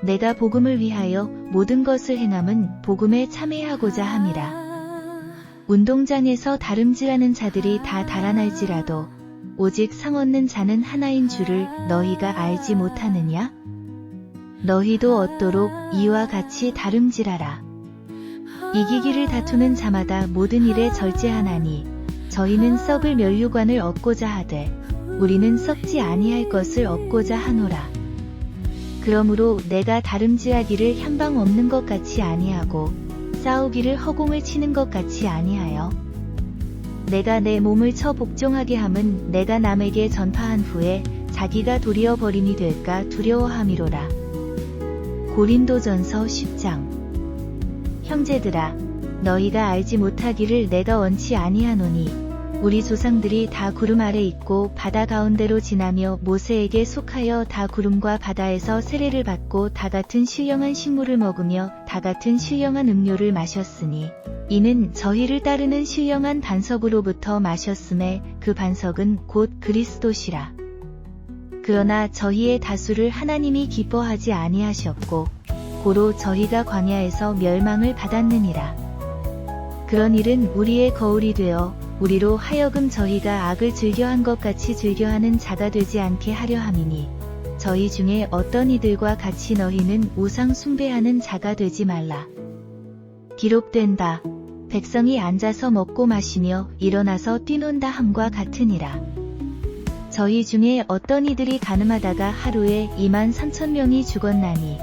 내가 복음을 위하여 모든 것을 행함은 복음에 참여하고자 함이라. 운동장에서 다름질하는 자들이 다 달아날지라도 오직 상 얻는 자는 하나인 줄을 너희가 알지 못하느냐? 너희도 얻도록 이와 같이 다름질하라. 이기기를 다투는 자마다 모든 일에 절제하나니 저희는 썩을 면류관을 얻고자 하되 우리는 썩지 아니할 것을 얻고자 하노라. 그러므로 내가 다름질하기를 향방 없는 것 같이 아니하고 싸우기를 허공을 치는 것 같이 아니하여 내가 내 몸을 쳐 복종하게 함은 내가 남에게 전파한 후에 자기가 도리어 버림이 될까 두려워함이로라. 고린도전서 10장. 형제들아, 너희가 알지 못하기를 내가 원치 아니하노니 우리 조상들이 다 구름 아래 있고 바다 가운데로 지나며 모세에게 속하여 다 구름과 바다에서 세례를 받고 다 같은 신령한 식물을 먹으며 다 같은 신령한 음료를 마셨으니 이는 저희를 따르는 신령한 반석으로부터 마셨음에 그 반석은 곧 그리스도시라. 그러나 저희의 다수를 하나님이 기뻐하지 아니하셨고 고로 저희가 광야에서 멸망을 받았느니라. 그런 일은 우리의 거울이 되어 우리로 하여금 저희가 악을 즐겨한 것 같이 즐겨하는 자가 되지 않게 하려 함이니 저희 중에 어떤 이들과 같이 너희는 우상 숭배하는 자가 되지 말라. 기록된다. 백성이 앉아서 먹고 마시며 일어나서 뛰논다 함과 같으니라. 저희 중에 어떤 이들이 가늠하다가 하루에 23,000명이 죽었나니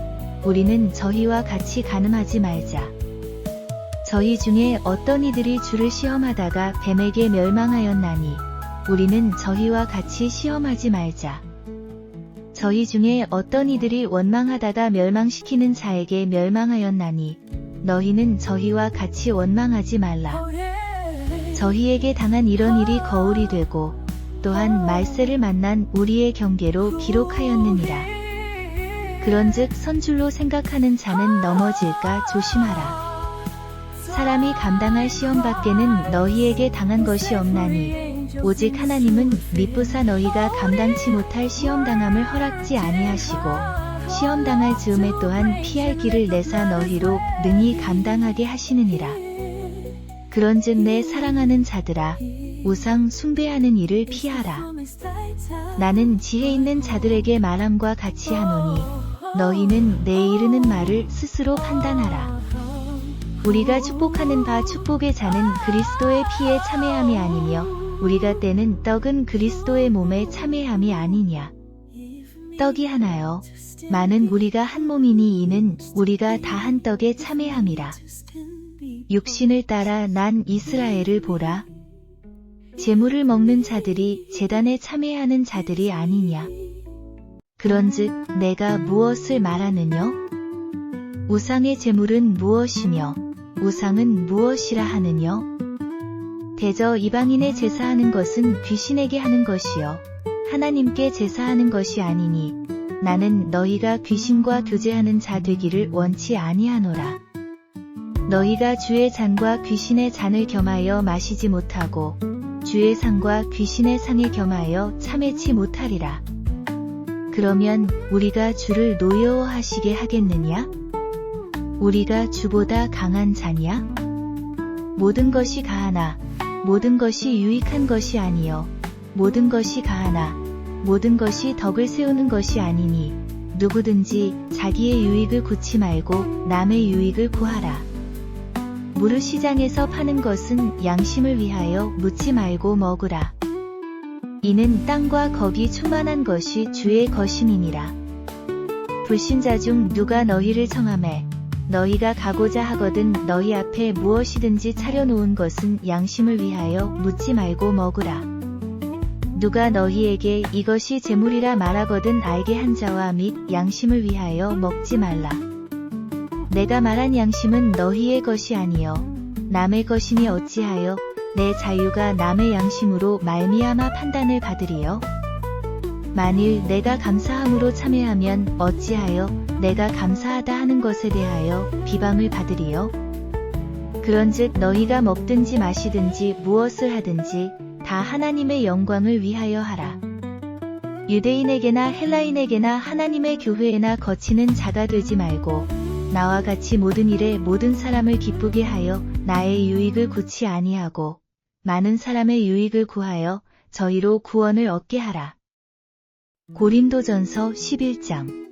우리는 저희와 같이 가늠하지 말자. 저희 중에 어떤 이들이 주를 시험하다가 뱀에게 멸망하였나니 우리는 저희와 같이 시험하지 말자. 저희 중에 어떤 이들이 원망하다가 멸망시키는 자에게 멸망하였나니 너희는 저희와 같이 원망하지 말라. 저희에게 당한 이런 일이 거울이 되고 또한 말세를 만난 우리의 경계로 기록하였느니라. 그런즉 선줄로 생각하는 자는 넘어질까 조심하라. 사람이 감당할 시험 밖에는 너희에게 당한 것이 없나니 오직 하나님은 미쁘사 너희가 감당치 못할 시험당함을 허락지 아니하시고 시험당할 즈음에 또한 피할 길을 내사 너희로 능히 감당하게 하시느니라. 그런즉 내 사랑하는 자들아, 우상 숭배하는 일을 피하라. 나는 지혜 있는 자들에게 말함과 같이 하노니 너희는 내 이르는 말을 스스로 판단하라. 우리가 축복하는 바 축복의 자는 그리스도의 피에 참회함이 아니며 우리가 떼는 떡은 그리스도의 몸에 참회함이 아니냐. 떡이 하나요. 많은 우리가 한 몸이니 이는 우리가 다 한 떡에 참회함이라. 육신을 따라 난 이스라엘을 보라. 제물을 먹는 자들이 제단에 참회하는 자들이 아니냐. 그런즉 내가 무엇을 말하느뇨? 우상의 제물은 무엇이며 우상은 무엇이라 하느뇨? 대저 이방인의 제사하는 것은 귀신에게 하는 것이요 하나님께 제사하는 것이 아니니 나는 너희가 귀신과 교제하는 자 되기를 원치 아니하노라. 너희가 주의 잔과 귀신의 잔을 겸하여 마시지 못하고 주의 상과 귀신의 상에 겸하여 참회치 못하리라. 그러면 우리가 주를 노여워하시게 하겠느냐? 우리가 주보다 강한 자냐? 모든 것이 가하나 모든 것이 유익한 것이 아니요 모든 것이 가하나 모든 것이 덕을 세우는 것이 아니니 누구든지 자기의 유익을 구치 말고 남의 유익을 구하라. 무릇 시장에서 파는 것은 양심을 위하여 묻지 말고 먹으라. 이는 땅과 거기 충만한 것이 주의 것임이니라. 불신자 중 누가 너희를 청하매 너희가 가고자 하거든 너희 앞에 무엇이든지 차려놓은 것은 양심을 위하여 묻지 말고 먹으라. 누가 너희에게 이것이 제물이라 말하거든 알게 한 자와 및 양심을 위하여 먹지 말라. 내가 말한 양심은 너희의 것이 아니요 남의 것이니 어찌하여 내 자유가 남의 양심으로 말미암아 판단을 받으리요? 만일 내가 감사함으로 참회하면 어찌하여 내가 감사하다 하는 것에 대하여 비방을 받으리요? 그런즉 너희가 먹든지 마시든지 무엇을 하든지 다 하나님의 영광을 위하여 하라. 유대인에게나 헬라인에게나 하나님의 교회에나 거치는 자가 되지 말고 나와 같이 모든 일에 모든 사람을 기쁘게 하여 나의 유익을 구치 아니하고 많은 사람의 유익을 구하여 저희로 구원을 얻게 하라. 고린도전서 11장.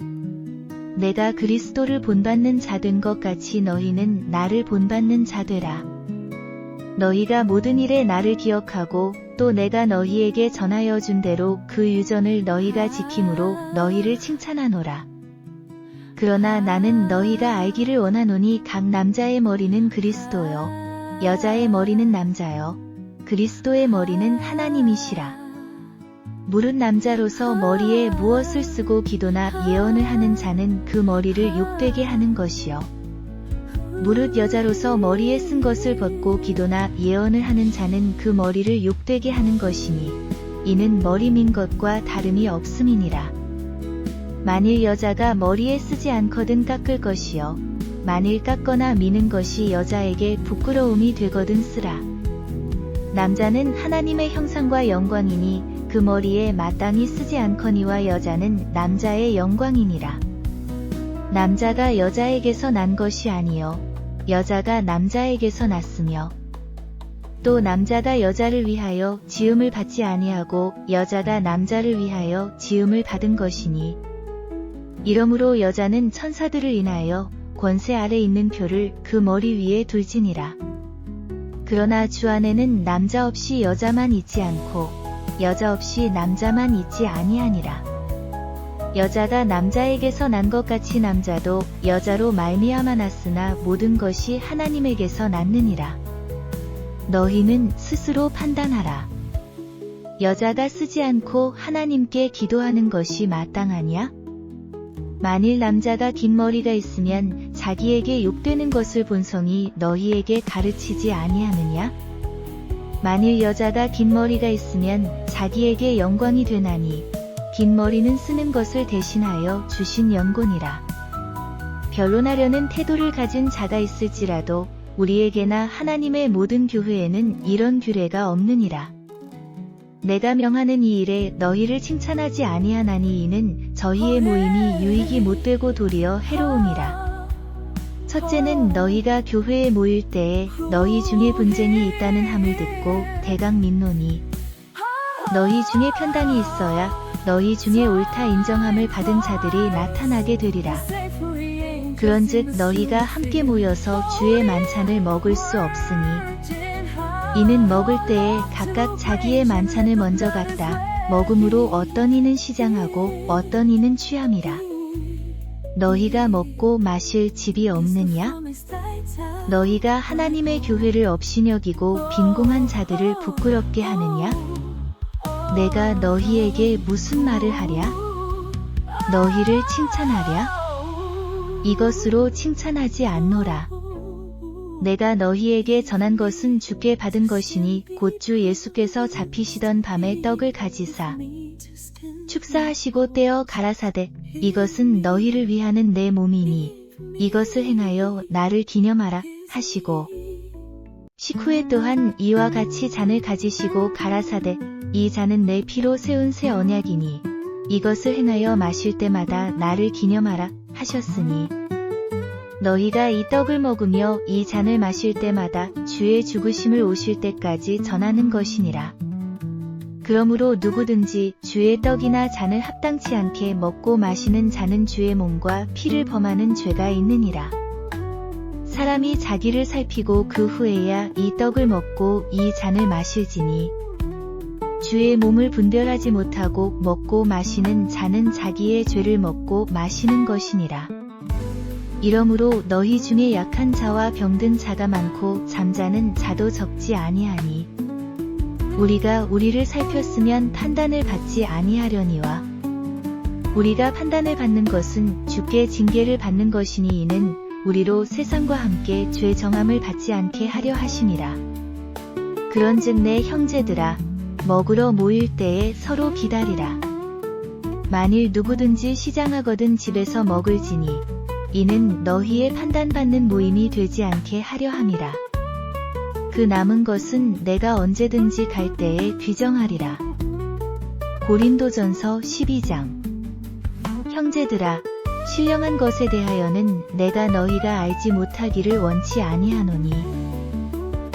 내가 그리스도를 본받는 자 된 것 같이 너희는 나를 본받는 자 되라. 너희가 모든 일에 나를 기억하고 또 내가 너희에게 전하여 준 대로 그 유전을 너희가 지킴으로 너희를 칭찬하노라. 그러나 나는 너희가 알기를 원하노니 각 남자의 머리는 그리스도요 여자의 머리는 남자요 그리스도의 머리는 하나님이시라. 무릇 남자로서 머리에 무엇을 쓰고 기도나 예언을 하는 자는 그 머리를 욕되게 하는 것이요 무릇 여자로서 머리에 쓴 것을 벗고 기도나 예언을 하는 자는 그 머리를 욕되게 하는 것이니 이는 머리 민 것과 다름이 없음이니라. 만일 여자가 머리에 쓰지 않거든 깎을 것이요 만일 깎거나 미는 것이 여자에게 부끄러움이 되거든 쓰라. 남자는 하나님의 형상과 영광이니 그 머리에 마땅히 쓰지 않거니와 여자는 남자의 영광이니라. 남자가 여자에게서 난 것이 아니요 여자가 남자에게서 났으며 또 남자가 여자를 위하여 지음을 받지 아니하고 여자가 남자를 위하여 지음을 받은 것이니 이러므로 여자는 천사들을 인하여 권세 아래 있는 표를 그 머리 위에 둘지니라. 그러나 주 안에는 남자 없이 여자만 있지 않고 여자 없이 남자만 있지 아니하니라. 여자가 남자에게서 난 것 같이 남자도 여자로 말미암아 났으나 모든 것이 하나님에게서 났느니라. 너희는 스스로 판단하라. 여자가 쓰지 않고 하나님께 기도하는 것이 마땅하냐? 만일 남자가 긴 머리가 있으면 자기에게 욕되는 것을 본성이 너희에게 가르치지 아니하느냐? 만일 여자가 긴 머리가 있으면 자기에게 영광이 되나니 긴 머리는 쓰는 것을 대신하여 주신 영곤이라. 변론하려는 태도를 가진 자가 있을지라도 우리에게나 하나님의 모든 교회에는 이런 규례가 없느니라. 내가 명하는 이 일에 너희를 칭찬하지 아니하나니 이는 저희의 모임이 유익이 못되고 도리어 해로움이라. 첫째는 너희가 교회에 모일 때에 너희 중에 분쟁이 있다는 함을 듣고 대강 민노니 너희 중에 편당이 있어야 너희 중에 옳다 인정함을 받은 자들이 나타나게 되리라. 그런즉 너희가 함께 모여서 주의 만찬을 먹을 수 없으니 이는 먹을 때에 각각 자기의 만찬을 먼저 갖다 먹음으로 어떤 이는 시장하고 어떤 이는 취함이라. 너희가 먹고 마실 집이 없느냐? 너희가 하나님의 교회를 업신여기고 빈궁한 자들을 부끄럽게 하느냐? 내가 너희에게 무슨 말을 하랴? 너희를 칭찬하랴? 이것으로 칭찬하지 않노라. 내가 너희에게 전한 것은 주께 받은 것이니 곧 주 예수께서 잡히시던 밤에 떡을 가지사 축사하시고 떼어 가라사대 이것은 너희를 위하는 내 몸이니 이것을 행하여 나를 기념하라 하시고 식후에 또한 이와 같이 잔을 가지시고 가라사대 이 잔은 내 피로 세운 새 언약이니 이것을 행하여 마실 때마다 나를 기념하라 하셨으니 너희가 이 떡을 먹으며 이 잔을 마실 때마다 주의 죽으심을 오실 때까지 전하는 것이니라. 그러므로 누구든지 주의 떡이나 잔을 합당치 않게 먹고 마시는 자는 주의 몸과 피를 범하는 죄가 있느니라. 사람이 자기를 살피고 그 후에야 이 떡을 먹고 이 잔을 마실지니 주의 몸을 분별하지 못하고 먹고 마시는 자는 자기의 죄를 먹고 마시는 것이니라. 이러므로 너희 중에 약한 자와 병든 자가 많고 잠자는 자도 적지 아니하니 우리가 우리를 살폈으면 판단을 받지 아니하려니와 우리가 판단을 받는 것은 주께 징계를 받는 것이니 이는 우리로 세상과 함께 죄 정함을 받지 않게 하려 하심이라. 그런즉 내 형제들아 먹으러 모일 때에 서로 기다리라. 만일 누구든지 시장하거든 집에서 먹을지니 이는 너희의 판단받는 모임이 되지 않게 하려 함이라. 그 남은 것은 내가 언제든지 갈 때에 귀정하리라. 고린도전서 12장. 형제들아, 신령한 것에 대하여는 내가 너희가 알지 못하기를 원치 아니하노니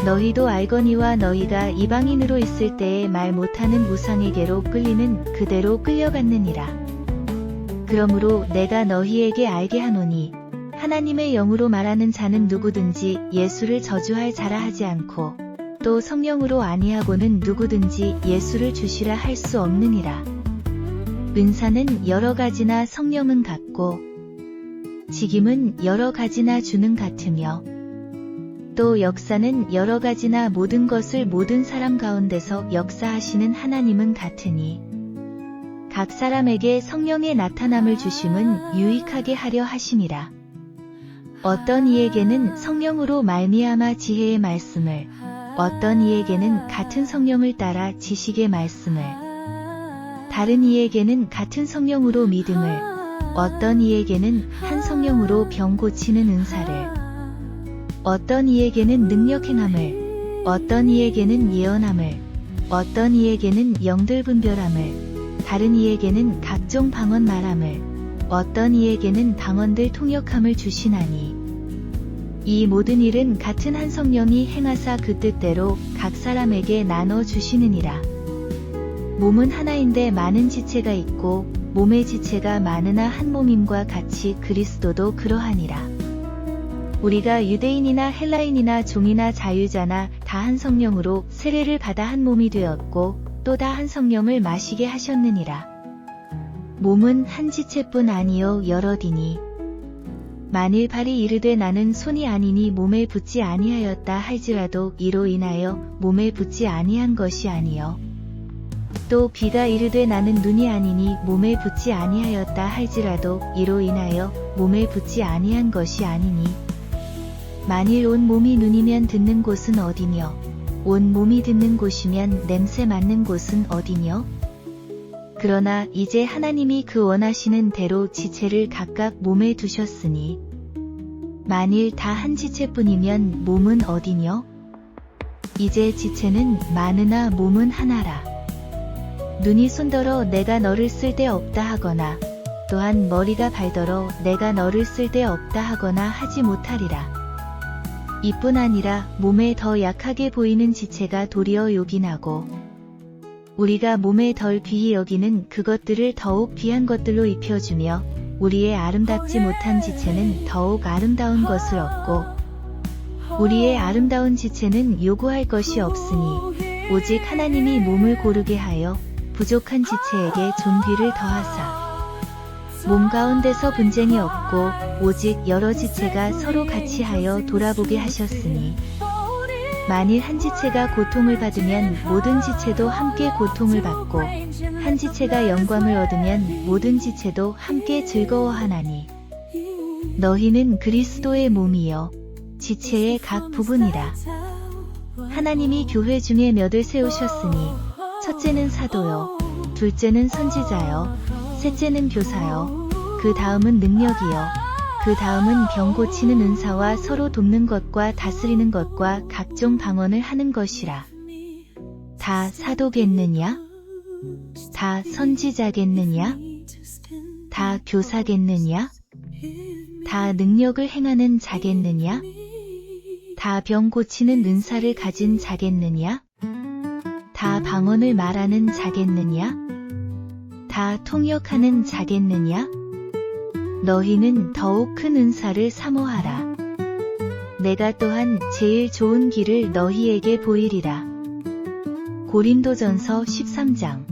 너희도 알거니와 너희가 이방인으로 있을 때에 말 못하는 우상에게로 끌리는 그대로 끌려갔느니라. 그러므로 내가 너희에게 알게 하노니 하나님의 영으로 말하는 자는 누구든지 예수를 저주할 자라 하지 않고 또 성령으로 아니하고는 누구든지 예수를 주시라 할 수 없느니라. 은사는 여러 가지나 성령은 같고 직임은 여러 가지나 주는 같으며 또 역사는 여러 가지나 모든 것을 모든 사람 가운데서 역사하시는 하나님은 같으니 각 사람에게 성령의 나타남을 주심은 유익하게 하려 하심이라. 어떤 이에게는 성령으로 말미암아 지혜의 말씀을, 어떤 이에게는 같은 성령을 따라 지식의 말씀을, 다른 이에게는 같은 성령으로 믿음을, 어떤 이에게는 한 성령으로 병 고치는 은사를, 어떤 이에게는 능력 행함을, 어떤 이에게는 예언함을, 어떤 이에게는 영들 분별함을, 다른 이에게는 각종 방언 말함을, 어떤 이에게는 방언들 통역함을 주시나니 이 모든 일은 같은 한 성령이 행하사 그 뜻대로 각 사람에게 나눠 주시느니라. 몸은 하나인데 많은 지체가 있고 몸의 지체가 많으나 한 몸임과 같이 그리스도도 그러하니라. 우리가 유대인이나 헬라인이나 종이나 자유자나 다 한 성령으로 세례를 받아 한 몸이 되었고 또 다 한 성령을 마시게 하셨느니라. 몸은 한 지체뿐 아니요 여럿이니 만일 발이 이르되 나는 손이 아니니 몸에 붙지 아니하였다 할지라도 이로 인하여 몸에 붙지 아니한 것이 아니요 또 귀가 이르되 나는 눈이 아니니 몸에 붙지 아니하였다 할지라도 이로 인하여 몸에 붙지 아니한 것이 아니니 만일 온 몸이 눈이면 듣는 곳은 어디며 온 몸이 듣는 곳이면 냄새 맡는 곳은 어디며 그러나 이제 하나님이 그 원하시는 대로 지체를 각각 몸에 두셨으니 만일 다 한 지체뿐이면 몸은 어디며 이제 지체는 많으나 몸은 하나라. 눈이 손더러 내가 너를 쓸데없다 하거나 또한 머리가 발더러 내가 너를 쓸데없다 하거나 하지 못하리라. 이뿐 아니라 몸에 더 약하게 보이는 지체가 도리어 요긴하고 우리가 몸에 덜 귀히 여기는 그것들을 더욱 귀한 것들로 입혀주며 우리의 아름답지 못한 지체는 더욱 아름다운 것을 얻고 우리의 아름다운 지체는 요구할 것이 없으니 오직 하나님이 몸을 고르게 하여 부족한 지체에게 존귀를 더하사 몸 가운데서 분쟁이 없고 오직 여러 지체가 서로 같이 하여 돌아보게 하셨으니 만일 한 지체가 고통을 받으면 모든 지체도 함께 고통을 받고 한 지체가 영광을 얻으면 모든 지체도 함께 즐거워하나니 너희는 그리스도의 몸이요 지체의 각 부분이라. 하나님이 교회 중에 몇을 세우셨으니 첫째는 사도요 둘째는 선지자요 셋째는 교사요 그 다음은 능력이요 그 다음은 병 고치는 은사와 서로 돕는 것과 다스리는 것과 각종 방언을 하는 것이라. 다 사도겠느냐? 다 선지자겠느냐? 다 교사겠느냐? 다 능력을 행하는 자겠느냐? 다 병 고치는 은사를 가진 자겠느냐? 다 방언을 말하는 자겠느냐? 다 통역하는 자겠느냐? 너희는 더욱 큰 은사를 사모하라. 내가 또한 제일 좋은 길을 너희에게 보이리라. 고린도전서 13장.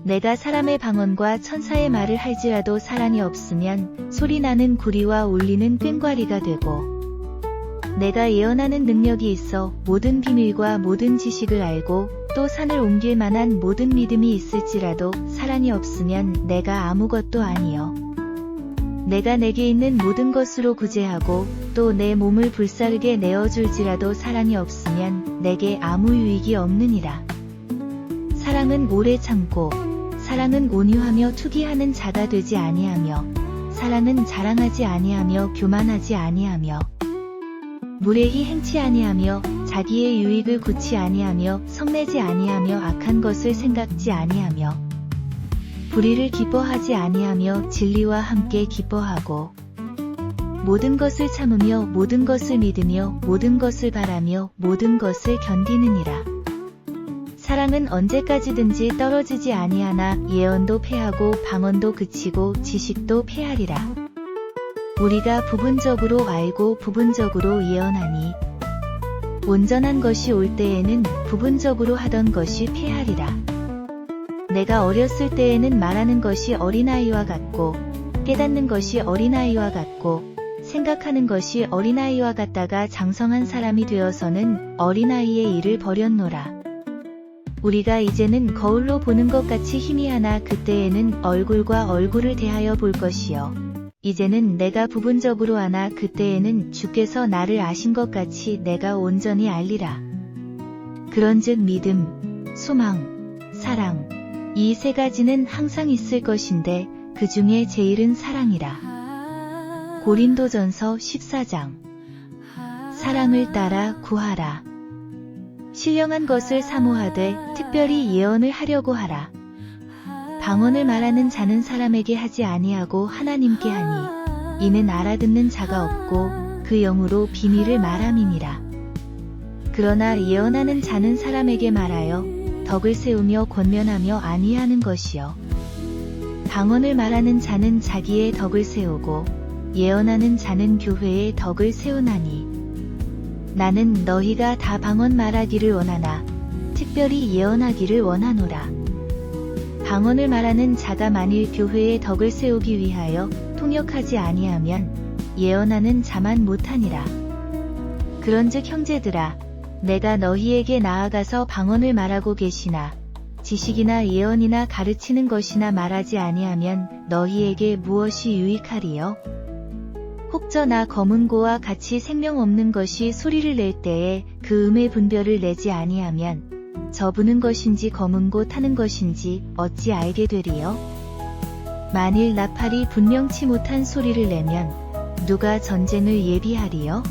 내가 사람의 방언과 천사의 말을 할지라도 사랑이 없으면 소리나는 구리와 울리는 꽹과리가 되고 내가 예언하는 능력이 있어 모든 비밀과 모든 지식을 알고 또 산을 옮길 만한 모든 믿음이 있을지라도 사랑이 없으면 내가 아무것도 아니요. 내가 내게 있는 모든 것으로 구제하고 또 내 몸을 불사르게 내어줄지라도 사랑이 없으면 내게 아무 유익이 없느니라. 사랑은 오래 참고 사랑은 온유하며 투기하는 자가 되지 아니하며 사랑은 자랑하지 아니하며 교만하지 아니하며 무례히 행치 아니하며 자기의 유익을 굳지 아니하며 성내지 아니하며 악한 것을 생각지 아니하며 불의를 기뻐하지 아니하며 진리와 함께 기뻐하고 모든 것을 참으며 모든 것을 믿으며 모든 것을 바라며 모든 것을 견디느니라. 사랑은 언제까지든지 떨어지지 아니하나 예언도 패하고 방언도 그치고 지식도 패하리라. 우리가 부분적으로 알고 부분적으로 예언하니 온전한 것이 올 때에는 부분적으로 하던 것이 패하리라. 내가 어렸을 때에는 말하는 것이 어린아이와 같고 깨닫는 것이 어린아이와 같고 생각하는 것이 어린아이와 같다가 장성한 사람이 되어서는 어린아이의 일을 버렸노라. 우리가 이제는 거울로 보는 것 같이 희미하나 그때에는 얼굴과 얼굴을 대하여 볼 것이요. 이제는 내가 부분적으로 아나 그때에는 주께서 나를 아신 것 같이 내가 온전히 알리라. 그런즉 믿음, 소망, 사랑 이 세 가지는 항상 있을 것인데 그 중에 제일은 사랑이라. 고린도전서 14장. 사랑을 따라 구하라. 신령한 것을 사모하되 특별히 예언을 하려고 하라. 방언을 말하는 자는 사람에게 하지 아니하고 하나님께 하니 이는 알아듣는 자가 없고 그 영으로 비밀을 말함이니라. 그러나 예언하는 자는 사람에게 말하여 덕을 세우며 권면하며 안위하는 것이요. 방언을 말하는 자는 자기의 덕을 세우고 예언하는 자는 교회의 덕을 세우나니 나는 너희가 다 방언 말하기를 원하나 특별히 예언하기를 원하노라. 방언을 말하는 자가 만일 교회의 덕을 세우기 위하여 통역하지 아니하면 예언하는 자만 못하니라. 그런즉 형제들아 내가 너희에게 나아가서 방언을 말하고 계시나 지식이나 예언이나 가르치는 것이나 말하지 아니하면 너희에게 무엇이 유익하리요? 혹저 나 검은 고와 같이 생명 없는 것이 소리를 낼 때에 그 음의 분별을 내지 아니하면 저 부는 것인지 검은 고 타는 것인지 어찌 알게 되리요? 만일 나팔이 분명치 못한 소리를 내면 누가 전쟁을 예비하리요?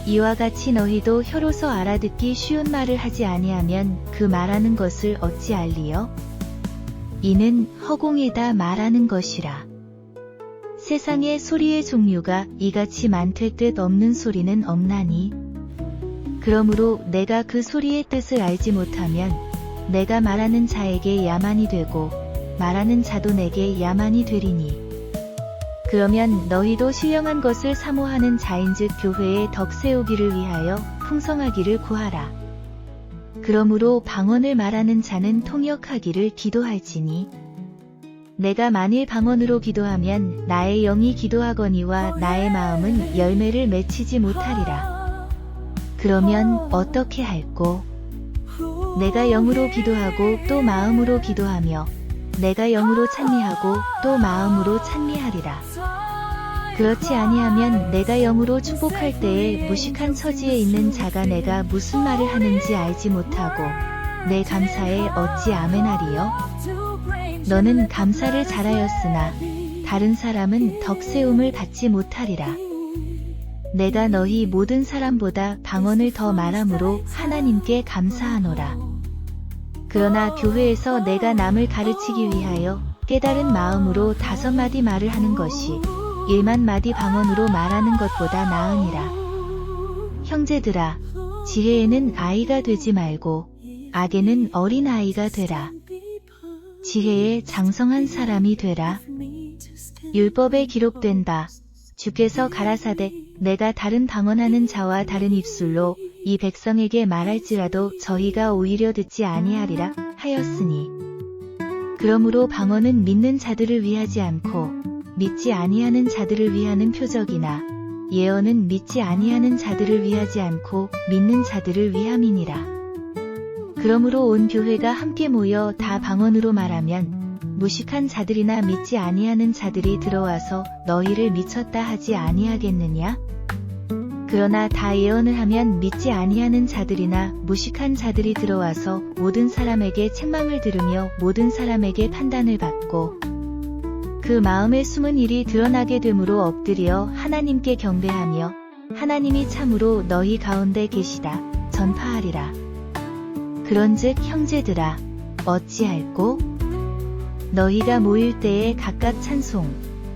이와 같이 너희도 혀로서 알아듣기 쉬운 말을 하지 아니하면 그 말하는 것을 어찌 알리요? 이는 허공에다 말하는 것이라. 세상에 소리의 종류가 이같이 많될 듯 없는 소리는 없나니 그러므로 내가 그 소리의 뜻을 알지 못하면 내가 말하는 자에게 야만이 되고 말하는 자도 내게 야만이 되리니 그러면 너희도 신령한 것을 사모하는 자인즉 교회의 덕 세우기를 위하여 풍성하기를 구하라. 그러므로 방언을 말하는 자는 통역하기를 기도할지니 내가 만일 방언으로 기도하면 나의 영이 기도하거니와 나의 마음은 열매를 맺히지 못하리라. 그러면 어떻게 할꼬? 내가 영으로 기도하고 또 마음으로 기도하며 내가 영으로 찬미하고 또 마음으로 찬미하리라. 그렇지 아니하면 내가 영으로 축복할 때에 무식한 처지에 있는 자가 내가 무슨 말을 하는지 알지 못하고 내 감사에 어찌 아멘하리요? 너는 감사를 잘하였으나 다른 사람은 덕세움을 받지 못하리라. 내가 너희 모든 사람보다 방언을 더 말함으로 하나님께 감사하노라. 그러나 교회에서 내가 남을 가르치기 위하여 깨달은 마음으로 5마디 말을 하는 것이 1만 마디 방언으로 말하는 것보다 나으니라. 형제들아, 지혜에는 아이가 되지 말고 악에는 어린 아이가 되라. 지혜에 장성한 사람이 되라. 율법에 기록된 바 주께서 가라사대 내가 다른 방언하는 자와 다른 입술로 이 백성에게 말할지라도 저희가 오히려 듣지 아니하리라 하였으니 그러므로 방언은 믿는 자들을 위하지 않고 믿지 아니하는 자들을 위하는 표적이나 예언은 믿지 아니하는 자들을 위하지 않고 믿는 자들을 위함이니라. 그러므로 온 교회가 함께 모여 다 방언으로 말하면 무식한 자들이나 믿지 아니하는 자들이 들어와서 너희를 미쳤다 하지 아니하겠느냐? 그러나 다 예언을 하면 믿지 아니하는 자들이나 무식한 자들이 들어와서 모든 사람에게 책망을 들으며 모든 사람에게 판단을 받고 그 마음에 숨은 일이 드러나게 되므로 엎드려 하나님께 경배하며 하나님이 참으로 너희 가운데 계시다 전파하리라. 그런즉 형제들아 어찌할꼬? 너희가 모일 때에 각각 찬송,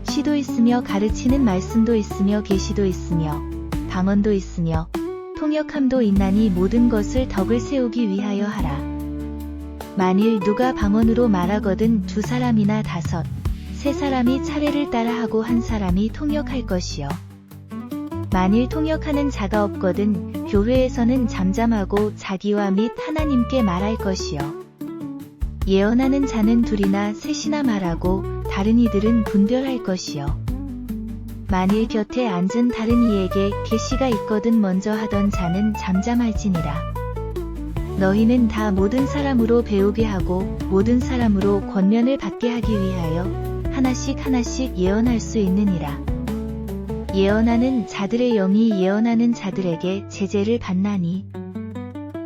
시도 있으며 가르치는 말씀도 있으며 계시도 있으며 방언도 있으며 통역함도 있나니 모든 것을 덕을 세우기 위하여 하라. 만일 누가 방언으로 말하거든 2사람이나 5, 3사람이 차례를 따라 하고 1사람이 통역할 것이요. 만일 통역하는 자가 없거든 교회에서는 잠잠하고 자기와 및 하나님께 말할 것이요. 예언하는 자는 2이나 3이나 말하고 다른 이들은 분별할 것이요. 만일 곁에 앉은 다른 이에게 계시가 있거든 먼저 하던 자는 잠잠할지니라. 너희는 다 모든 사람으로 배우게 하고 모든 사람으로 권면을 받게 하기 위하여 하나씩 하나씩 예언할 수 있느니라. 예언하는 자들의 영이 예언하는 자들에게 제재를 받나니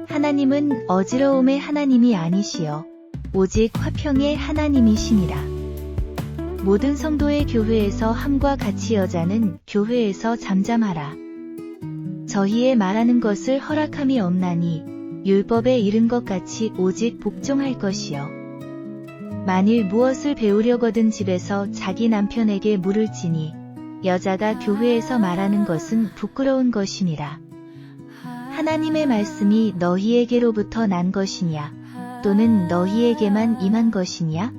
하나님은 어지러움의 하나님이 아니시여 오직 화평의 하나님이시니라. 모든 성도의 교회에서 함과 같이 여자는 교회에서 잠잠하라. 저희의 말하는 것을 허락함이 없나니 율법에 이른 것 같이 오직 복종할 것이요. 만일 무엇을 배우려거든 집에서 자기 남편에게 물을지니 여자가 교회에서 말하는 것은 부끄러운 것이니라. 하나님의 말씀이 너희에게로부터 난 것이냐 또는 너희에게만 임한 것이냐?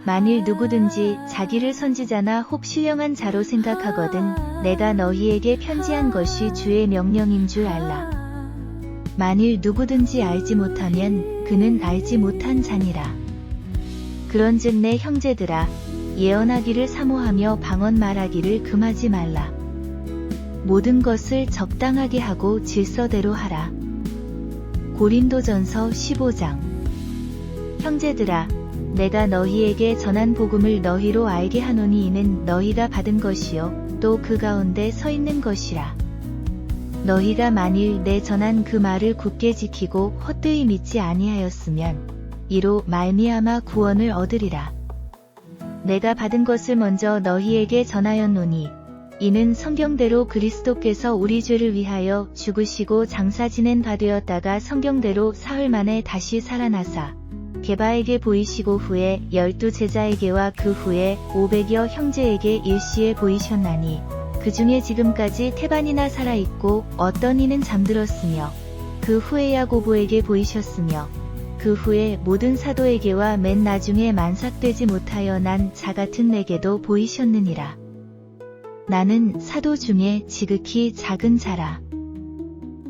만일 누구든지 자기를 선지자나 혹 신령한 자로 생각하거든 내가 너희에게 편지한 것이 주의 명령인 줄 알라. 만일 누구든지 알지 못하면 그는 알지 못한 자니라. 그런즉 내 형제들아 예언하기를 사모하며 방언 말하기를 금하지 말라. 모든 것을 적당하게 하고 질서대로 하라. 고린도전서 15장. 형제들아 내가 너희에게 전한 복음을 너희로 알게 하노니 이는 너희가 받은 것이요 또 그 가운데 서 있는 것이라. 너희가 만일 내 전한 그 말을 굳게 지키고 헛되이 믿지 아니하였으면 이로 말미암아 구원을 얻으리라. 내가 받은 것을 먼저 너희에게 전하였노니 이는 성경대로 그리스도께서 우리 죄를 위하여 죽으시고 장사 지낸 바 되었다가 성경대로 사흘 만에 다시 살아나사 게바에게 보이시고 후에 12 제자에게와 그 후에 500여 형제에게 일시에 보이셨나니 그 중에 지금까지 태반이나 살아있고 어떤 이는 잠들었으며 그 후에 야고보에게 보이셨으며 그 후에 모든 사도에게와 맨 나중에 만삭되지 못하여 난 자 같은 내게도 보이셨느니라. 나는 사도 중에 지극히 작은 자라.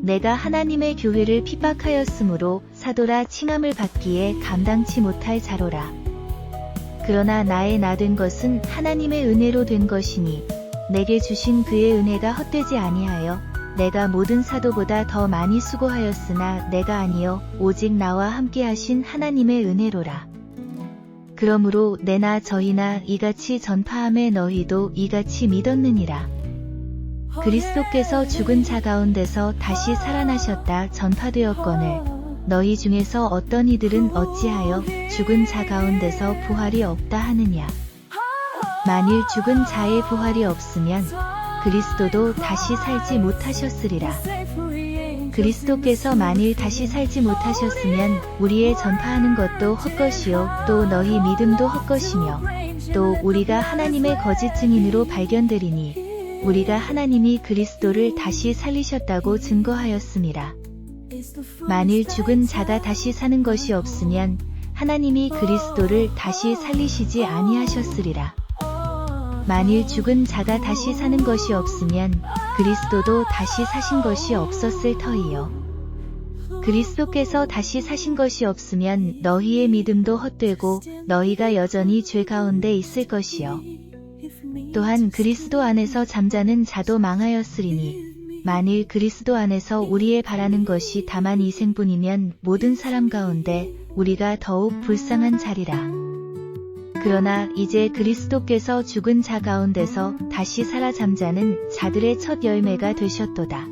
내가 하나님의 교회를 핍박하였으므로 사도라 칭함을 받기에 감당치 못할 자로라. 그러나 나의 나 된 것은 하나님의 은혜로 된 것이니 내게 주신 그의 은혜가 헛되지 아니하여 내가 모든 사도보다 더 많이 수고하였으나 내가 아니요 오직 나와 함께 하신 하나님의 은혜로라. 그러므로 내나 저희나 이같이 전파함에 너희도 이같이 믿었느니라. 그리스도께서 죽은 자 가운데서 다시 살아나셨다 전파되었거늘 너희 중에서 어떤 이들은 어찌하여 죽은 자 가운데서 부활이 없다 하느냐. 만일 죽은 자의 부활이 없으면 그리스도도 다시 살지 못하셨으리라. 그리스도께서 만일 다시 살지 못하셨으면 우리의 전파하는 것도 헛것이요 또 너희 믿음도 헛것이며 또 우리가 하나님의 거짓 증인으로 발견되리니 우리가 하나님이 그리스도를 다시 살리셨다고 증거하였음이라. 만일 죽은 자가 다시 사는 것이 없으면 하나님이 그리스도를 다시 살리시지 아니하셨으리라. 만일 죽은 자가 다시 사는 것이 없으면 그리스도도 다시 사신 것이 없었을 터이요. 그리스도께서 다시 사신 것이 없으면 너희의 믿음도 헛되고 너희가 여전히 죄 가운데 있을 것이요. 또한 그리스도 안에서 잠자는 자도 망하였으리니 만일 그리스도 안에서 우리의 바라는 것이 다만 이 생뿐이면 모든 사람 가운데 우리가 더욱 불쌍한 자리라. 그러나 이제 그리스도께서 죽은 자 가운데서 다시 살아 잠자는 자들의 첫 열매가 되셨도다.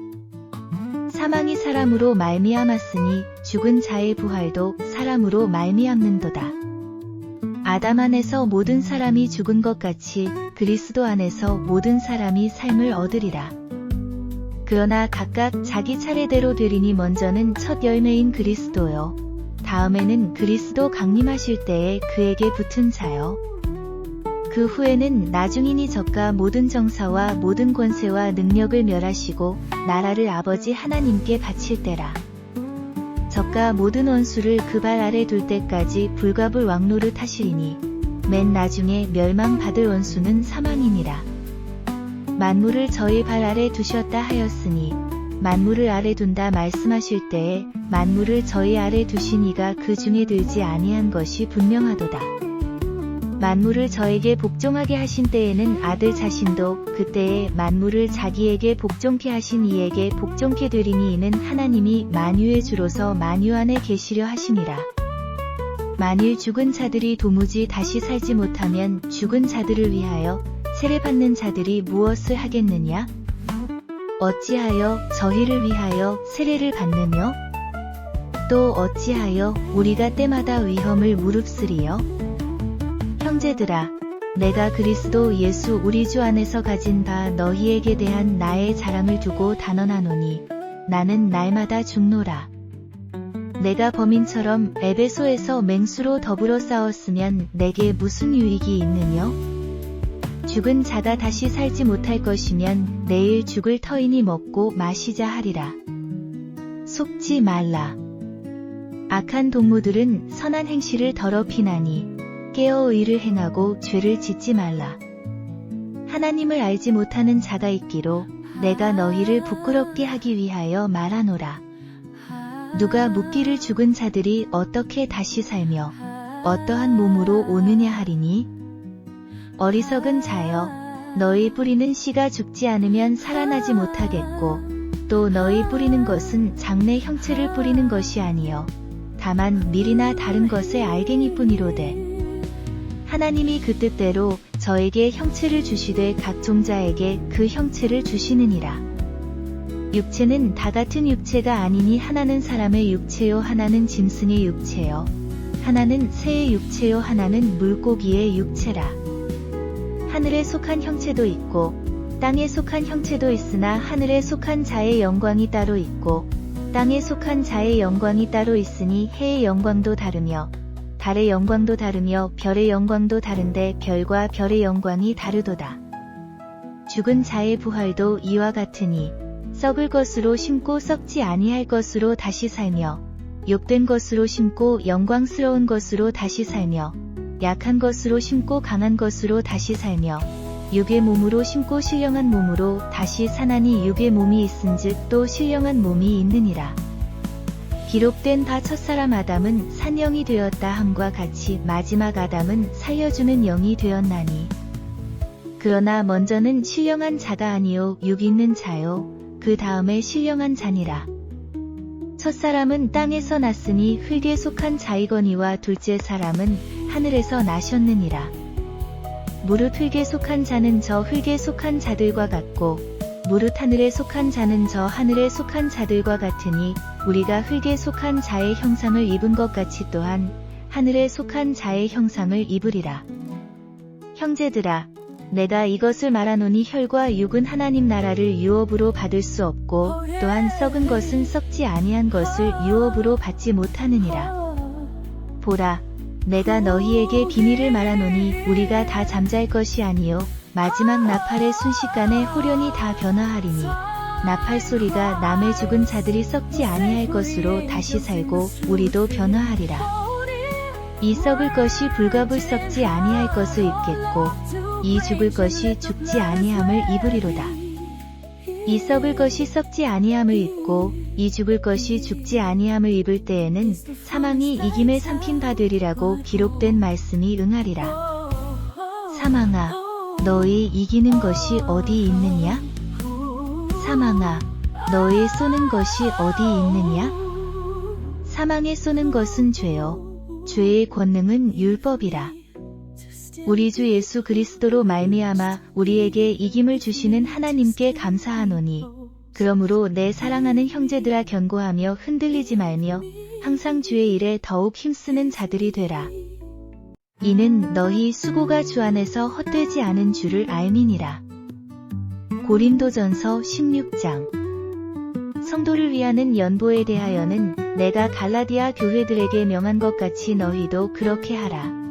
사망이 사람으로 말미암았으니 죽은 자의 부활도 사람으로 말미암는도다. 아담 안에서 모든 사람이 죽은 것 같이 그리스도 안에서 모든 사람이 삶을 얻으리라. 그러나 각각 자기 차례대로 되리니 먼저는 첫 열매인 그리스도요. 다음에는 그리스도 강림하실 때에 그에게 붙은 자요. 그 후에는 나중이니 저가 모든 정사와 모든 권세와 능력을 멸하시고 나라를 아버지 하나님께 바칠 때라. 저가 모든 원수를 그 발 아래 둘 때까지 불가불 왕노릇 하시리니 맨 나중에 멸망받을 원수는 사망이니라. 만물을 저희 발 아래 두셨다 하였으니 만물을 아래 둔다 말씀하실 때에 만물을 저희 아래 두신 이가 그 중에 들지 아니한 것이 분명하도다. 만물을 저에게 복종하게 하신 때에는 아들 자신도 그때에 만물을 자기에게 복종케 하신 이에게 복종케 되리니 이는 하나님이 만유의 주로서 만유 안에 계시려 하심이라. 만일 죽은 자들이 도무지 다시 살지 못하면 죽은 자들을 위하여 세례받는 자들이 무엇을 하겠느냐? 어찌하여 저희를 위하여 세례를 받느뇨? 또 어찌하여 우리가 때마다 위험을 무릅쓰리요? 형제들아, 내가 그리스도 예수 우리 주 안에서 가진 바 너희에게 대한 나의 자랑을 두고 단언하노니 나는 날마다 죽노라. 내가 범인처럼 에베소에서 맹수로 더불어 싸웠으면 내게 무슨 유익이 있느뇨? 죽은 자가 다시 살지 못할 것이면 내일 죽을 터이니 먹고 마시자 하리라. 속지 말라. 악한 동무들은 선한 행실을 더럽히나니 깨어 의를 행하고 죄를 짓지 말라. 하나님을 알지 못하는 자가 있기로 내가 너희를 부끄럽게 하기 위하여 말하노라. 누가 묻기를 죽은 자들이 어떻게 다시 살며 어떠한 몸으로 오느냐 하리니? 어리석은 자여, 너희 뿌리는 씨가 죽지 않으면 살아나지 못하겠고 또 너희 뿌리는 것은 장래 형체를 뿌리는 것이 아니요 다만 밀이나 다른 것의 알갱이뿐이로되 하나님이 그 뜻대로 저에게 형체를 주시되 각 종자에게 그 형체를 주시느니라. 육체는 다 같은 육체가 아니니 하나는 사람의 육체요 하나는 짐승의 육체요 하나는 새의 육체요 하나는 물고기의 육체라. 하늘에 속한 형체도 있고 땅에 속한 형체도 있으나 하늘에 속한 자의 영광이 따로 있고 땅에 속한 자의 영광이 따로 있으니 해의 영광도 다르며 달의 영광도 다르며 별의 영광도 다른데 별과 별의 영광이 다르도다. 죽은 자의 부활도 이와 같으니 썩을 것으로 심고 썩지 아니할 것으로 다시 살며 욕된 것으로 심고 영광스러운 것으로 다시 살며 약한 것으로 심고 강한 것으로 다시 살며 육의 몸으로 심고 신령한 몸으로 다시 사나니 육의 몸이 있은즉 또 신령한 몸이 있느니라. 기록된 바 첫사람 아담은 산영이 되었다 함과 같이 마지막 아담은 살려주는 영이 되었나니. 그러나 먼저는 신령한 자가 아니요 육 있는 자요 그 다음에 신령한 자니라. 첫사람은 땅에서 났으니 흙에 속한 자이거니와 둘째 사람은 하늘에서 나셨느니라. 무릇 흙에 속한 자는 저 흙에 속한 자들과 같고 무릇 하늘에 속한 자는 저 하늘에 속한 자들과 같으니 우리가 흙에 속한 자의 형상을 입은 것 같이 또한 하늘에 속한 자의 형상을 입으리라. 형제들아, 내가 이것을 말하노니 혈과 육은 하나님 나라를 유업으로 받을 수 없고 또한 썩은 것은 썩지 아니한 것을 유업으로 받지 못하느니라. 보라, 내가 너희에게 비밀을 말하노니 우리가 다 잠잘 것이 아니요 마지막 나팔의 순식간에 홀연히 다 변화하리니 나팔 소리가 남의 죽은 자들이 썩지 아니할 것으로 다시 살고 우리도 변화하리라. 이 썩을 것이 불갑을 썩지 아니할 것을 입겠고 이 죽을 것이 죽지 아니함을 입으리로다. 이 썩을 것이 썩지 아니함을 입고 이 죽을 것이 죽지 아니함을 입을 때에는 사망이 이김에 삼킨 바 되리라고 기록된 말씀이 응하리라. 사망아, 너희 이기는 것이 어디 있느냐? 사망아, 너희 쏘는 것이 어디 있느냐? 사망에 쏘는 것은 죄요. 죄의 권능은 율법이라. 우리 주 예수 그리스도로 말미암아 우리에게 이김을 주시는 하나님께 감사하노니 그러므로 내 사랑하는 형제들아 견고하며 흔들리지 말며 항상 주의 일에 더욱 힘쓰는 자들이 되라. 이는 너희 수고가 주 안에서 헛되지 않은 줄을 알미니라. 고린도전서 16장. 성도를 위하는 연보에 대하여는 내가 갈라디아 교회들에게 명한 것 같이 너희도 그렇게 하라.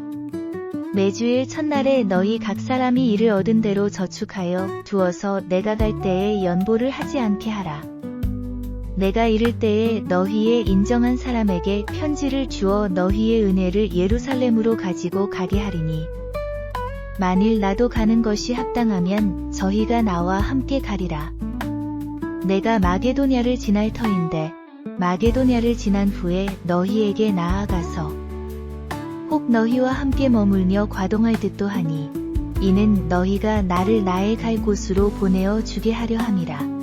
매주일 첫날에 너희 각 사람이 이를 얻은 대로 저축하여 두어서 내가 갈 때에 연보를 하지 않게 하라. 내가 이를 때에 너희의 인정한 사람에게 편지를 주어 너희의 은혜를 예루살렘으로 가지고 가게 하리니 만일 나도 가는 것이 합당하면 저희가 나와 함께 가리라. 내가 마게도냐를 지날 터인데 마게도냐를 지난 후에 너희에게 나아가서 혹 너희와 함께 머물며 과동할 듯도 하니 이는 너희가 나를 나의 갈 곳으로 보내어 주게 하려 함이라.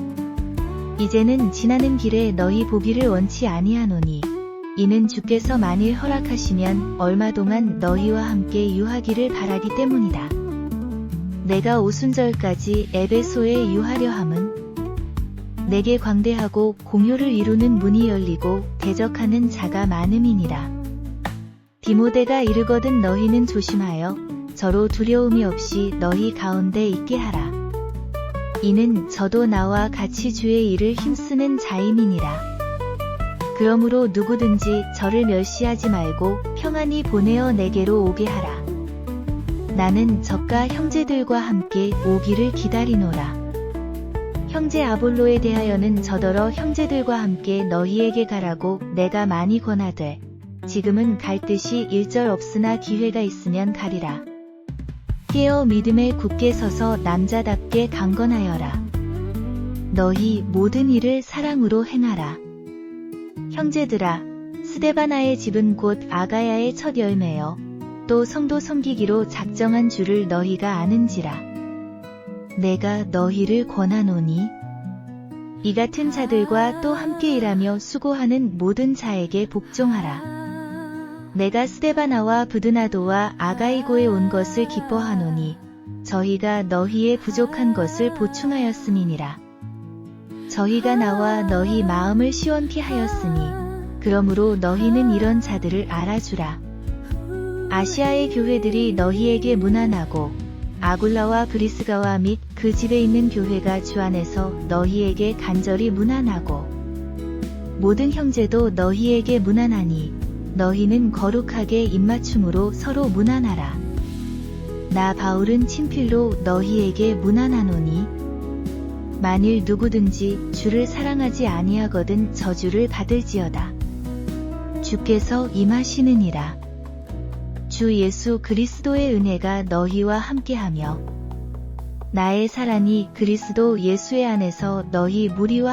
이제는 지나는 길에 너희 보기를 원치 아니하노니 이는 주께서 만일 허락하시면 얼마 동안 너희와 함께 유하기를 바라기 때문이다. 내가 오순절까지 에베소에 유하려 함은 내게 광대하고 공효를 이루는 문이 열리고 대적하는 자가 많음이니라. 디모데가 이르거든 너희는 조심하여 저로 두려움이 없이 너희 가운데 있게 하라. 이는 저도 나와 같이 주의 일을 힘쓰는 자임이니라. 그러므로 누구든지 저를 멸시하지 말고 평안히 보내어 내게로 오게 하라. 나는 적과 형제들과 함께 오기를 기다리노라. 형제 아볼로에 대하여는 저더러 형제들과 함께 너희에게 가라고 내가 많이 권하되 지금은 갈 뜻이 일절 없으나 기회가 있으면 가리라. 깨어 믿음에 굳게 서서 남자답게 강건하여라. 너희 모든 일을 사랑으로 행하라. 형제들아, 스데바나의 집은 곧 아가야의 첫 열매여 또 성도 섬기기로 작정한 줄을 너희가 아는지라. 내가 너희를 권하노니 이 같은 자들과 또 함께 일하며 수고하는 모든 자에게 복종하라. 내가 스데바나와 브드나도와 아가이고에 온 것을 기뻐하노니 저희가 너희의 부족한 것을 보충하였음이니라. 저희가 나와 너희 마음을 시원케 하였으니 그러므로 너희는 이런 자들을 알아주라. 아시아의 교회들이 너희에게 문안하고 아굴라와 브리스가와 및 그 집에 있는 교회가 주 안에서 너희에게 간절히 문안하고 모든 형제도 너희에게 문안하니 너희는 거룩하게 입맞춤으로 서로 문안하라. 나 바울은 친필로 너희에게 문안하노니 만일 누구든지 주를 사랑하지 아니하거든 저주를 받을지어다. 주께서 임하시느니라. 주 예수 그리스도의 은혜가 너희와 함께하며 나의 사랑이 그리스도 예수의 안에서 너희 무리와 함께